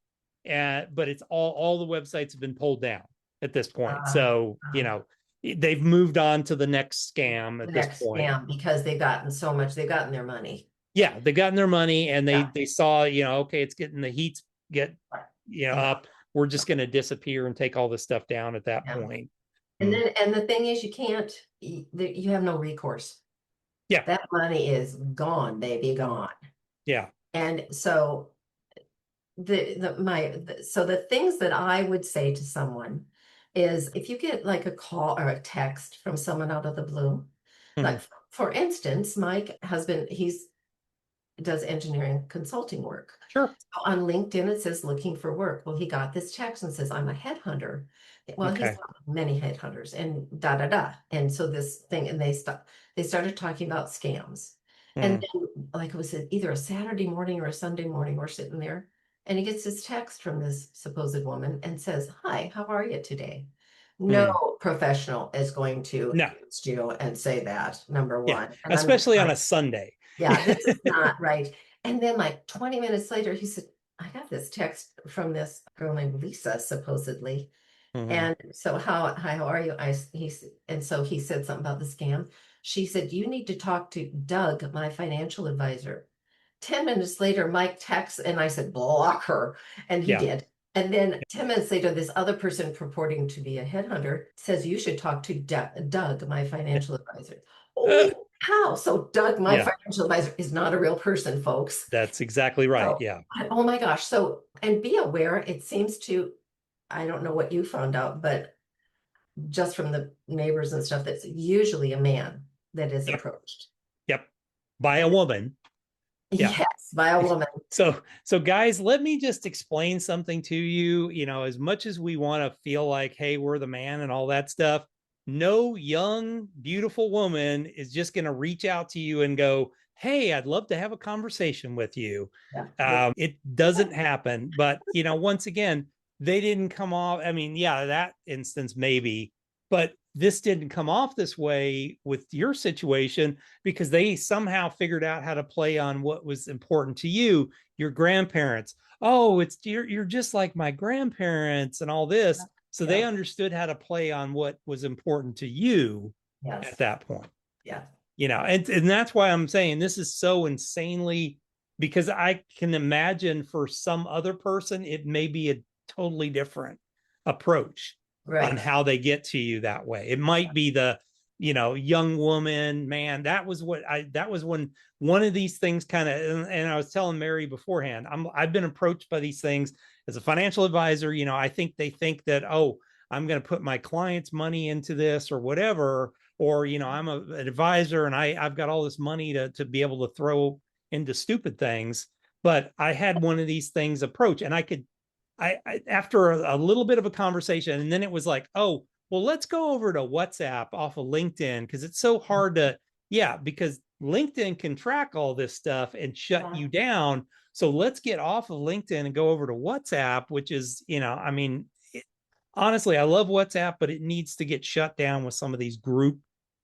[SPEAKER 1] and but it's all the websites have been pulled down at this point.
[SPEAKER 2] Uh,
[SPEAKER 1] So
[SPEAKER 2] uh,
[SPEAKER 1] they've moved on to the next scam
[SPEAKER 2] the
[SPEAKER 1] at this
[SPEAKER 2] next
[SPEAKER 1] point.
[SPEAKER 2] scam because they've gotten their money.
[SPEAKER 1] Yeah, they've gotten their money and they
[SPEAKER 2] Yeah.
[SPEAKER 1] they saw okay, it's getting the heats get
[SPEAKER 2] Yeah.
[SPEAKER 1] up. We're just going to disappear and take all this stuff down at that
[SPEAKER 2] Yeah.
[SPEAKER 1] point. Mm.
[SPEAKER 2] And the thing is, you have no recourse.
[SPEAKER 1] Yeah,
[SPEAKER 2] That money is gone, baby, gone.
[SPEAKER 1] yeah.
[SPEAKER 2] And so so the things that I would say to someone is if you get like a call or a text from someone out of the blue, like
[SPEAKER 1] Mhm.
[SPEAKER 2] for instance, my husband, he's does engineering consulting work.
[SPEAKER 1] Sure.
[SPEAKER 2] So on LinkedIn, it says looking for work. Well, he got this text and says, I'm a headhunter. Well, he's
[SPEAKER 1] Okay.
[SPEAKER 2] got many headhunters and da da da. And so this thing, and they started talking about scams. And
[SPEAKER 1] Mm.
[SPEAKER 2] then, like it was either a Saturday morning or a Sunday morning, we're sitting there, and he gets this text from this supposed woman and says, Hi, how are you today?
[SPEAKER 1] Mm.
[SPEAKER 2] No professional is going to
[SPEAKER 1] No.
[SPEAKER 2] text you and say that, number
[SPEAKER 1] Yeah,
[SPEAKER 2] one. And I'm just
[SPEAKER 1] especially on a
[SPEAKER 2] like,
[SPEAKER 1] Sunday.
[SPEAKER 2] yeah, this is not right. And then like 20 minutes later, he said, I got this text from this girl named Lisa, supposedly.
[SPEAKER 1] Mhm.
[SPEAKER 2] And so hi, how are you? And so he said something about the scam. She said, you need to talk to Doug, my financial advisor. 10 minutes later, Mike texts and I said, block her. And he
[SPEAKER 1] Yeah.
[SPEAKER 2] did. And then 10 minutes later, this other person purporting to be a headhunter says, you should talk to Doug, my financial advisor.
[SPEAKER 1] Uh,
[SPEAKER 2] Oh, how? So Doug, my
[SPEAKER 1] yeah,
[SPEAKER 2] financial advisor, is not a real person, folks.
[SPEAKER 1] that's exactly right.
[SPEAKER 2] So,
[SPEAKER 1] Yeah.
[SPEAKER 2] oh my gosh. So, and be aware, it seems to, I don't know what you found out, but just from the neighbors and stuff, that's usually a man that is
[SPEAKER 1] Yep.
[SPEAKER 2] approached.
[SPEAKER 1] Yep. By a woman. Yeah.
[SPEAKER 2] Yes, by a woman.
[SPEAKER 1] So guys, let me just explain something to you. As much as we want to feel like, hey, we're the man and all that stuff, no young, beautiful woman is just going to reach out to you and go, hey, I'd love to have a conversation with you.
[SPEAKER 2] Yeah.
[SPEAKER 1] It doesn't happen. But, once again, they didn't come off. I mean, yeah, that instance maybe, but this didn't come off this way with your situation because they somehow figured out how to play on what was important to you, your grandparents. Oh, you're just like my grandparents and all this. So they
[SPEAKER 2] Yeah.
[SPEAKER 1] understood how to play on what was important to you at
[SPEAKER 2] Yes.
[SPEAKER 1] that point.
[SPEAKER 2] Yeah.
[SPEAKER 1] And that's why I'm saying this is so insanely, because I can imagine for some other person it may be a totally different approach on
[SPEAKER 2] Right.
[SPEAKER 1] how they get to you that way. It might be the, young woman, man. That was when one of these things kind of, and I was telling Mary beforehand, I've been approached by these things as a financial advisor. I think they think that, oh, I'm going to put my client's money into this or whatever, or I'm an advisor and I've got all this money to be able to throw into stupid things. But I had one of these things approach, and I after a little bit of a conversation, and then it was like, oh, well, let's go over to WhatsApp off of LinkedIn because it's so hard to, yeah, because LinkedIn can track all this stuff and shut
[SPEAKER 2] Yeah.
[SPEAKER 1] you down. So let's get off of LinkedIn and go over to WhatsApp, which is, honestly, I love WhatsApp, but it needs to get shut down with some of these group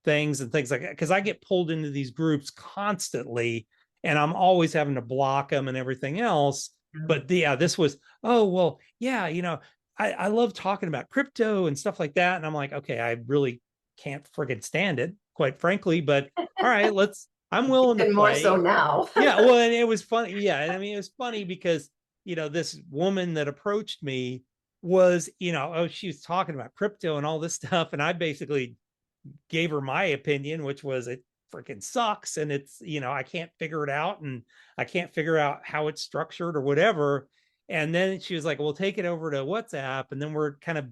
[SPEAKER 1] things and things like that. Because I get pulled into these groups constantly, and I'm always having to block them and everything else. But yeah, this was, oh, well, yeah, I love talking about crypto and stuff like that. And I'm like, okay, I really can't friggin' stand it, quite frankly. But all right, I'm willing to
[SPEAKER 2] And more so
[SPEAKER 1] play.
[SPEAKER 2] now.
[SPEAKER 1] Yeah, well, and it was funny. Yeah, and I mean, it was funny because this woman that approached me was, oh, she was talking about crypto and all this stuff, and I basically gave her my opinion, which was it freaking sucks, and it's, I can't figure it out, and I can't figure out how it's structured or whatever. And then she was like, "Well, take it over to WhatsApp," and then we're kind of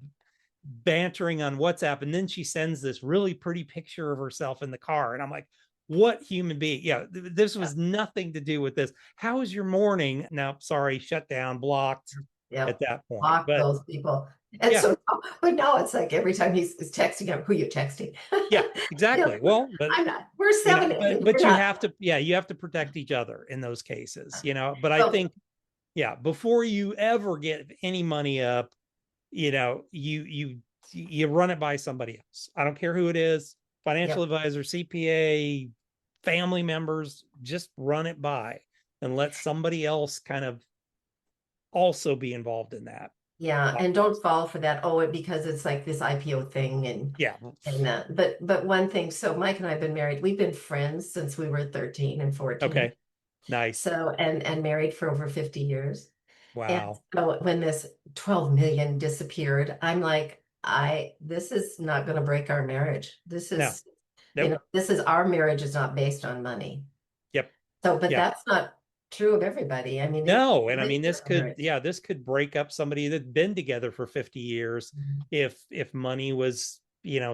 [SPEAKER 1] bantering on WhatsApp, and then she sends this really pretty picture of herself in the car, and I'm like, what human being? Yeah, this was nothing to do with this. How was your morning? No, sorry, shut down, blocked
[SPEAKER 2] Yeah.
[SPEAKER 1] at that point.
[SPEAKER 2] Block
[SPEAKER 1] But
[SPEAKER 2] those people. And
[SPEAKER 1] yeah,
[SPEAKER 2] so, but now it's like every time he's texting him, who you texting?
[SPEAKER 1] yeah,
[SPEAKER 2] You know,
[SPEAKER 1] exactly. Well, but
[SPEAKER 2] I'm not. We're seven
[SPEAKER 1] but
[SPEAKER 2] and you're
[SPEAKER 1] you
[SPEAKER 2] not.
[SPEAKER 1] have to, yeah, you have to protect each other in those cases. But I
[SPEAKER 2] So
[SPEAKER 1] think, yeah, before you ever get any money up, you run it by somebody else. I don't care who it is, financial
[SPEAKER 2] yeah.
[SPEAKER 1] advisor, CPA, family members, just run it by and let somebody else kind of also be involved in that.
[SPEAKER 2] Yeah, and don't fall for that. Oh, because it's like this IPO thing
[SPEAKER 1] Yeah.
[SPEAKER 2] and that. But one thing, so Mike and I have been married. We've been friends since we were 13 and 14.
[SPEAKER 1] Okay. Nice.
[SPEAKER 2] So and married for over 50 years. And
[SPEAKER 1] Wow.
[SPEAKER 2] so when this 12 million disappeared, I'm like, this is not going to break our marriage. This
[SPEAKER 1] No.
[SPEAKER 2] is,
[SPEAKER 1] Nope.
[SPEAKER 2] this is our marriage is not based on money.
[SPEAKER 1] Yep.
[SPEAKER 2] So, but
[SPEAKER 1] Yeah.
[SPEAKER 2] that's not true of everybody. I mean, it
[SPEAKER 1] No, and I
[SPEAKER 2] breaks
[SPEAKER 1] mean this
[SPEAKER 2] our
[SPEAKER 1] could,
[SPEAKER 2] marriage.
[SPEAKER 1] yeah, this could break up somebody that's been together for 50 years
[SPEAKER 2] Mhm.
[SPEAKER 1] if money was,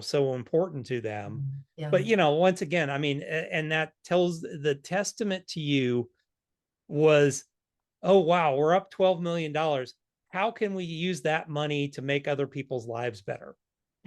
[SPEAKER 1] so important to them.
[SPEAKER 2] Yeah.
[SPEAKER 1] But once again, I mean, and that tells the testament to you was, oh wow, we're up $12 million. How can we use that money to make other people's lives better?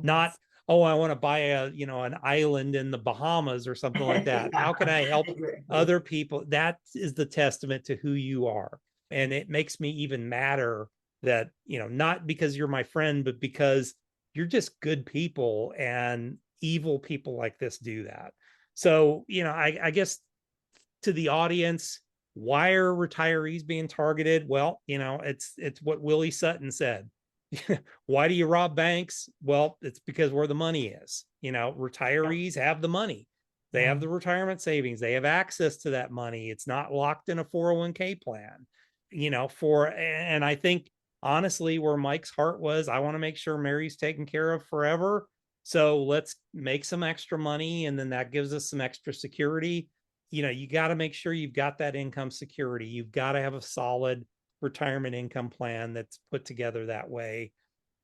[SPEAKER 1] Not,
[SPEAKER 2] Yes.
[SPEAKER 1] oh, I want to buy an island in the Bahamas or something like that.
[SPEAKER 2] Yeah,
[SPEAKER 1] How can I help
[SPEAKER 2] exactly.
[SPEAKER 1] other people? That is the testament to who you are. And it makes me even madder that, not because you're my friend, but because you're just good people, and evil people like this do that. So, I guess to the audience, why are retirees being targeted? Well, it's what Willie Sutton said. Why do you rob banks? Well, it's because where the money is.
[SPEAKER 2] Yeah.
[SPEAKER 1] Retirees have the money. They
[SPEAKER 2] Yeah.
[SPEAKER 1] have the retirement savings. They have access to that money. It's not locked in a 401k plan. And I think honestly, where Mike's heart was, I want to make sure Mary's taken care of forever. So let's make some extra money, and then that gives us some extra security. You got to make sure you've got that income security. You've got to have a solid retirement income plan that's put together that way.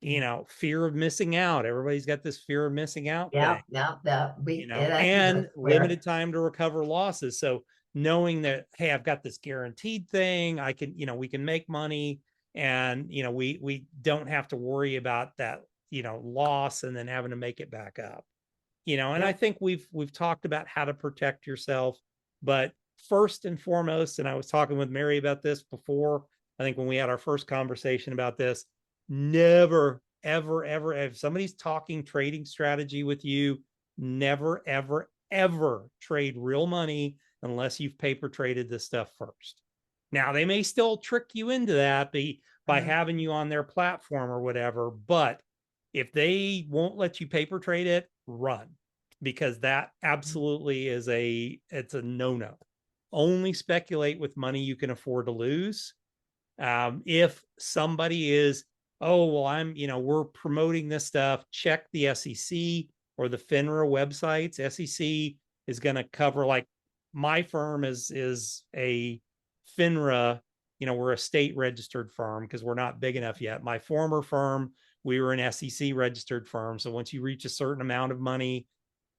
[SPEAKER 1] Fear of missing out. Everybody's got this fear of missing out
[SPEAKER 2] Yeah.
[SPEAKER 1] thing,
[SPEAKER 2] Yeah. Yeah. That comes
[SPEAKER 1] and
[SPEAKER 2] everywhere.
[SPEAKER 1] limited time to recover losses. So knowing that, hey, I've got this guaranteed thing, I can, we can make money, and we don't have to worry about that, loss and then having to make it back up. And I
[SPEAKER 2] Yeah.
[SPEAKER 1] think we've talked about how to protect yourself, but first and foremost, and I was talking with Mary about this before, I think when we had our first conversation about this, never, ever, ever, if somebody's talking trading strategy with you, never, ever, ever trade real money unless you've paper traded this stuff first. Now, they may still trick you into that by
[SPEAKER 2] Mhm.
[SPEAKER 1] having you on their platform or whatever, but If they won't let you paper trade it, run, because that absolutely is it's a no-no. Only speculate with money you can afford to lose. If somebody is, oh, well, we're promoting this stuff, check the SEC or the FINRA websites. SEC is going to cover, like, my firm is a FINRA, we're a state registered firm because we're not big enough yet. My former firm, we were an SEC registered firm. So once you reach a certain amount of money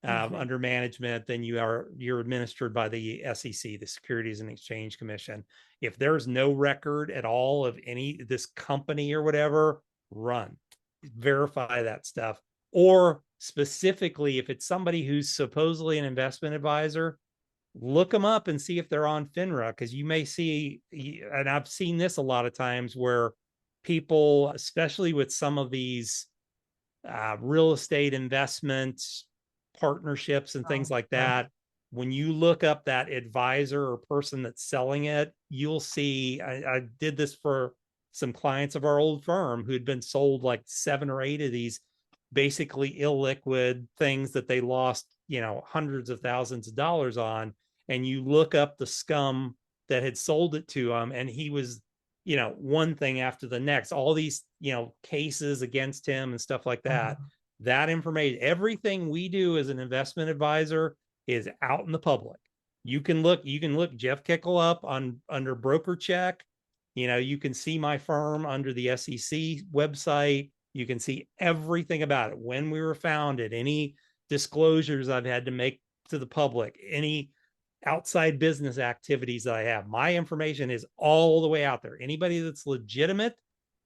[SPEAKER 2] Okay.
[SPEAKER 1] under management, then you're administered by the SEC, the Securities and Exchange Commission. If there's no record at all of any this company or whatever, run, verify that stuff. Or specifically, if it's somebody who's supposedly an investment advisor, look them up and see if they're on FINRA, because you may see, and I've seen this a lot of times, where people, especially with some of these real estate investments, partnerships, and things
[SPEAKER 2] Oh,
[SPEAKER 1] like
[SPEAKER 2] yeah.
[SPEAKER 1] that, when you look up that advisor or person that's selling it, you'll see. I did this for some clients of our old firm who had been sold like 7 or 8 of these basically illiquid things that they lost, hundreds of thousands of dollars on. And you look up the scum that had sold it to him, and he was, one thing after the next, all these, cases against him and stuff like that.
[SPEAKER 2] Mhm.
[SPEAKER 1] That information, everything we do as an investment advisor is out in the public. You can look Jeff Kikel up on under broker check. You can see my firm under the SEC website. You can see everything about it, when we were founded, any disclosures I've had to make to the public, any outside business activities that I have. My information is all the way out there. Anybody that's legitimate,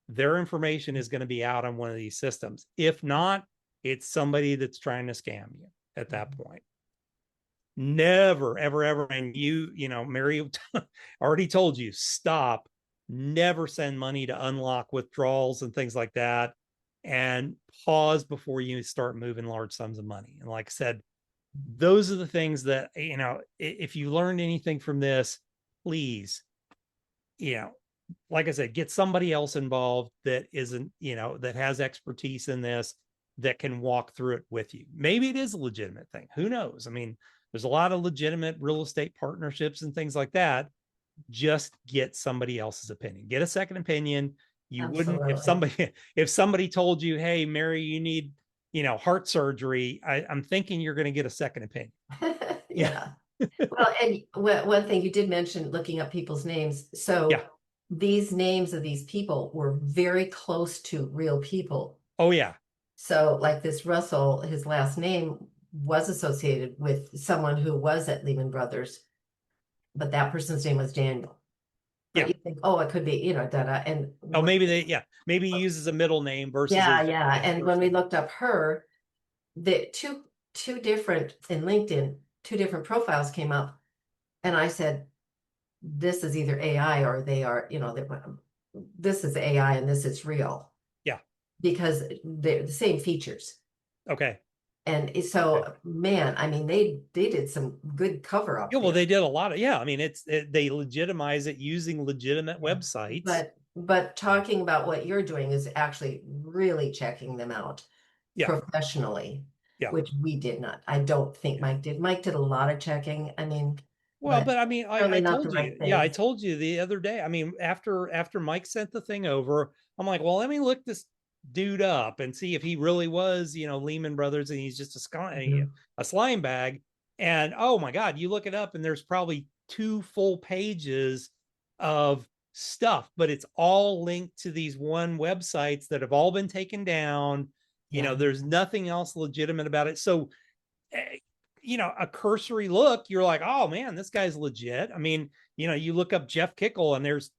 [SPEAKER 1] their information is going to be out on one of these systems. If not, it's somebody that's trying to scam you at that point. Never, ever, ever. And Mary already told you, stop. Never send money to unlock withdrawals and things like that. And pause before you start moving large sums of money. And like I said, those are the things that, if you learned anything from this, please, you know, like I said, get somebody else involved that isn't, that has expertise in this, that can walk through it with you. Maybe it is a legitimate thing. Who knows? I mean, there's a lot of legitimate real estate partnerships and things like that. Just get somebody else's opinion. Get a second opinion. You wouldn't, if
[SPEAKER 2] Absolutely.
[SPEAKER 1] somebody if somebody told you, hey, Mary, you need, heart surgery, I'm thinking you're going to get a second opinion. Yeah.
[SPEAKER 2] Yeah. Well, and one thing you did mention, looking up people's names.
[SPEAKER 1] Yeah.
[SPEAKER 2] So these names of these people were very close to real people.
[SPEAKER 1] Oh yeah.
[SPEAKER 2] So like this Russell, his last name was associated with someone who was at Lehman Brothers, but that person's name was Daniel. But
[SPEAKER 1] Yeah.
[SPEAKER 2] you think, oh, it could be, da da. And
[SPEAKER 1] Oh, maybe he uses a middle name versus
[SPEAKER 2] yeah,
[SPEAKER 1] his,
[SPEAKER 2] yeah. And when
[SPEAKER 1] first
[SPEAKER 2] we
[SPEAKER 1] name.
[SPEAKER 2] looked up her, the two different in LinkedIn, two different profiles came up, and I said, this is either AI or they are, this is AI and this is real
[SPEAKER 1] Yeah.
[SPEAKER 2] because they're the same features.
[SPEAKER 1] Okay.
[SPEAKER 2] And
[SPEAKER 1] Okay.
[SPEAKER 2] so, man, I mean, they did some good cover up
[SPEAKER 1] Yeah, well,
[SPEAKER 2] there.
[SPEAKER 1] they did a lot of, yeah. I mean, they legitimize it using legitimate
[SPEAKER 2] Yeah.
[SPEAKER 1] websites.
[SPEAKER 2] But talking about what you're doing is actually really checking them out
[SPEAKER 1] Yeah.
[SPEAKER 2] professionally,
[SPEAKER 1] Yeah.
[SPEAKER 2] which we did not. I don't think
[SPEAKER 1] Yeah.
[SPEAKER 2] Mike did. Mike did a lot of checking. I mean,
[SPEAKER 1] Well,
[SPEAKER 2] but
[SPEAKER 1] but I mean, I
[SPEAKER 2] certainly not the
[SPEAKER 1] told you,
[SPEAKER 2] right
[SPEAKER 1] yeah, I
[SPEAKER 2] things.
[SPEAKER 1] told you the other day. I mean, after Mike sent the thing over, I'm like, well, let me look this dude up and see if he really was, Lehman Brothers, and he's just
[SPEAKER 2] Mhm.
[SPEAKER 1] a slime bag. And oh my God, you look it up, and there's probably 2 full pages of stuff, but it's all linked to these one websites that have all been taken down.
[SPEAKER 2] Yeah.
[SPEAKER 1] There's nothing else legitimate about it. So a cursory look, you're like, oh man, this guy's legit. I mean, you look up Jeff Kikel, and there's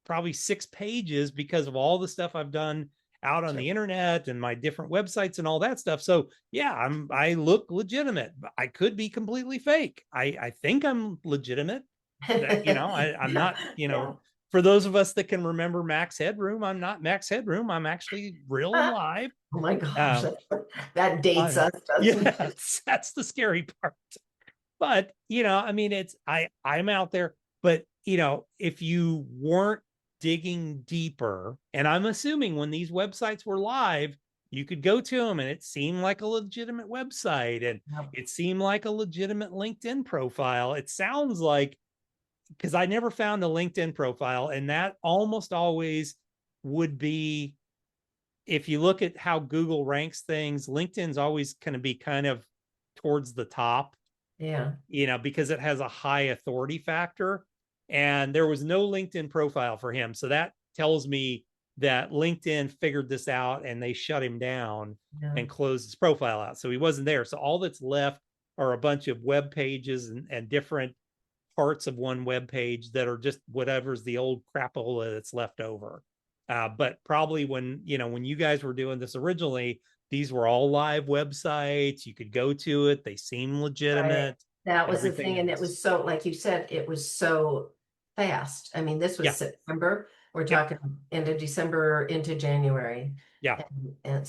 [SPEAKER 1] probably 6 pages because of all the stuff I've done out on
[SPEAKER 2] Sure.
[SPEAKER 1] the internet and my different websites and all that stuff. So yeah, I look legitimate. I could be completely fake. I think I'm legitimate. That I'm
[SPEAKER 2] Yeah.
[SPEAKER 1] not,
[SPEAKER 2] Yeah.
[SPEAKER 1] for those of us that can remember Max Headroom, I'm not Max Headroom. I'm actually real and live.
[SPEAKER 2] Oh my gosh,
[SPEAKER 1] Um,
[SPEAKER 2] that dates
[SPEAKER 1] I,
[SPEAKER 2] us, doesn't it?
[SPEAKER 1] yes, that's the scary part. But I mean, I'm out there. But if you weren't digging deeper, and I'm assuming when these websites were live, you could go to them and it seemed like a legitimate website and
[SPEAKER 2] Yep.
[SPEAKER 1] it seemed like a legitimate LinkedIn profile. It sounds like, because I never found a LinkedIn profile, and that almost always would be, if you look at how Google ranks things, LinkedIn's always going to be kind of towards the top,
[SPEAKER 2] Yeah.
[SPEAKER 1] because it has a high authority factor. And there was no LinkedIn profile for him. So that tells me that LinkedIn figured this out and they shut him down
[SPEAKER 2] Yeah.
[SPEAKER 1] and closed his profile out. So he wasn't there. So all that's left are a bunch of web pages and different parts of one web page that are just whatever's the old crapola that's left over. But probably when you guys were doing this originally, these were all live websites. You could go to it. They seem
[SPEAKER 2] Right.
[SPEAKER 1] legitimate.
[SPEAKER 2] That was the
[SPEAKER 1] Everything
[SPEAKER 2] thing. And it
[SPEAKER 1] else.
[SPEAKER 2] was so, like you said, it was so fast. I mean, this was
[SPEAKER 1] Yeah.
[SPEAKER 2] September. We're
[SPEAKER 1] Yeah.
[SPEAKER 2] talking into December, into January.
[SPEAKER 1] Yeah.
[SPEAKER 2] And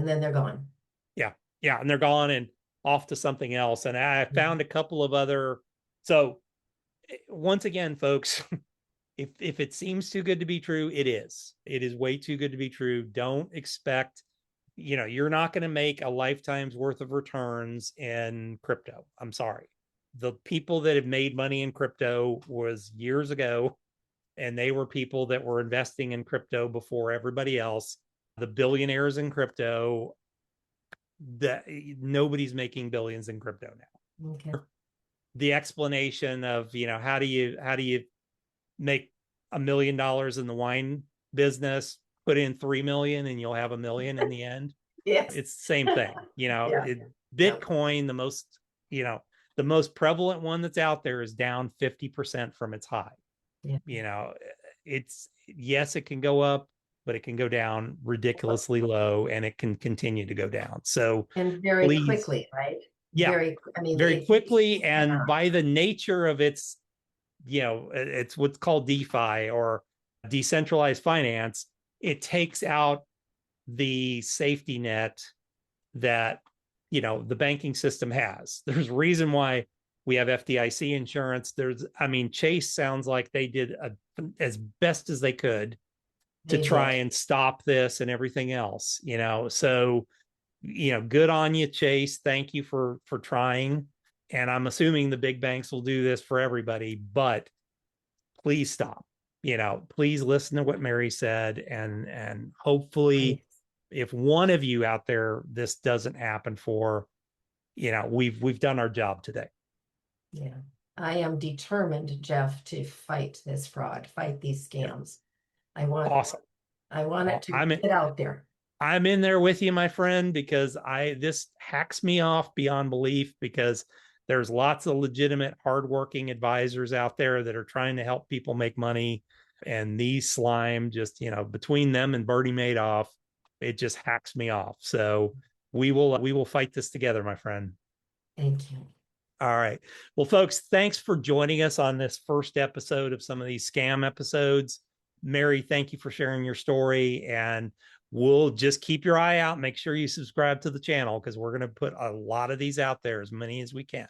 [SPEAKER 2] then they're gone.
[SPEAKER 1] Yeah. Yeah. And they're gone and off to something else. And I
[SPEAKER 2] Yeah.
[SPEAKER 1] found a couple of other. So once again, folks, if it seems too good to be true, it is. It is way too good to be true. Don't expect, you're not going to make a lifetime's worth of returns in crypto. I'm sorry. The people that have made money in crypto was years ago, and they were people that were investing in crypto before everybody else. The billionaires in crypto, that nobody's making billions in crypto now.
[SPEAKER 2] Okay.
[SPEAKER 1] The explanation of, how do you make $1 million in the wine business, put in 3 million and you'll have 1 million in the end.
[SPEAKER 2] Yes.
[SPEAKER 1] It's the same thing.
[SPEAKER 2] Yeah. Yeah.
[SPEAKER 1] Bitcoin, you know, the most prevalent one that's out there is down 50% from its high.
[SPEAKER 2] Yeah.
[SPEAKER 1] You know, it's, yes, it can go up, but it can go down ridiculously low and it can continue to go down. So
[SPEAKER 2] And very
[SPEAKER 1] please,
[SPEAKER 2] quickly, right?
[SPEAKER 1] yeah,
[SPEAKER 2] I mean,
[SPEAKER 1] very
[SPEAKER 2] it,
[SPEAKER 1] quickly. And
[SPEAKER 2] yeah.
[SPEAKER 1] by the nature of its, it's what's called DeFi or decentralized finance. It takes out the safety net that, the banking system has. There's a reason why we have FDIC insurance. Chase sounds like they did as best as they could to
[SPEAKER 2] They
[SPEAKER 1] try
[SPEAKER 2] did.
[SPEAKER 1] and stop this and everything else, so, good on you, Chase. Thank you for trying. And I'm assuming the big banks will do this for everybody, but please stop. Please listen to what Mary said, and hopefully,
[SPEAKER 2] Please.
[SPEAKER 1] if one of you out there this doesn't happen for, we've done our job today.
[SPEAKER 2] Yeah. I am determined, Jeff, to fight this fraud, fight these
[SPEAKER 1] Yeah.
[SPEAKER 2] scams. I want
[SPEAKER 1] Awesome.
[SPEAKER 2] I want it
[SPEAKER 1] Well,
[SPEAKER 2] to get out there.
[SPEAKER 1] I'm in there with you, my friend, because this hacks me off beyond belief, because there's lots of legitimate, hardworking advisors out there that are trying to help people make money. And these slime just, between them and Bernie Madoff, it just hacks me off. So we will fight this together, my friend.
[SPEAKER 2] Thank you.
[SPEAKER 1] All right. Well, folks, thanks for joining us on this first episode of some of these scam episodes. Mary, thank you for sharing your story. And we'll just keep your eye out. Make sure you subscribe to the channel because we're going to put a lot of these out there, as many as we can.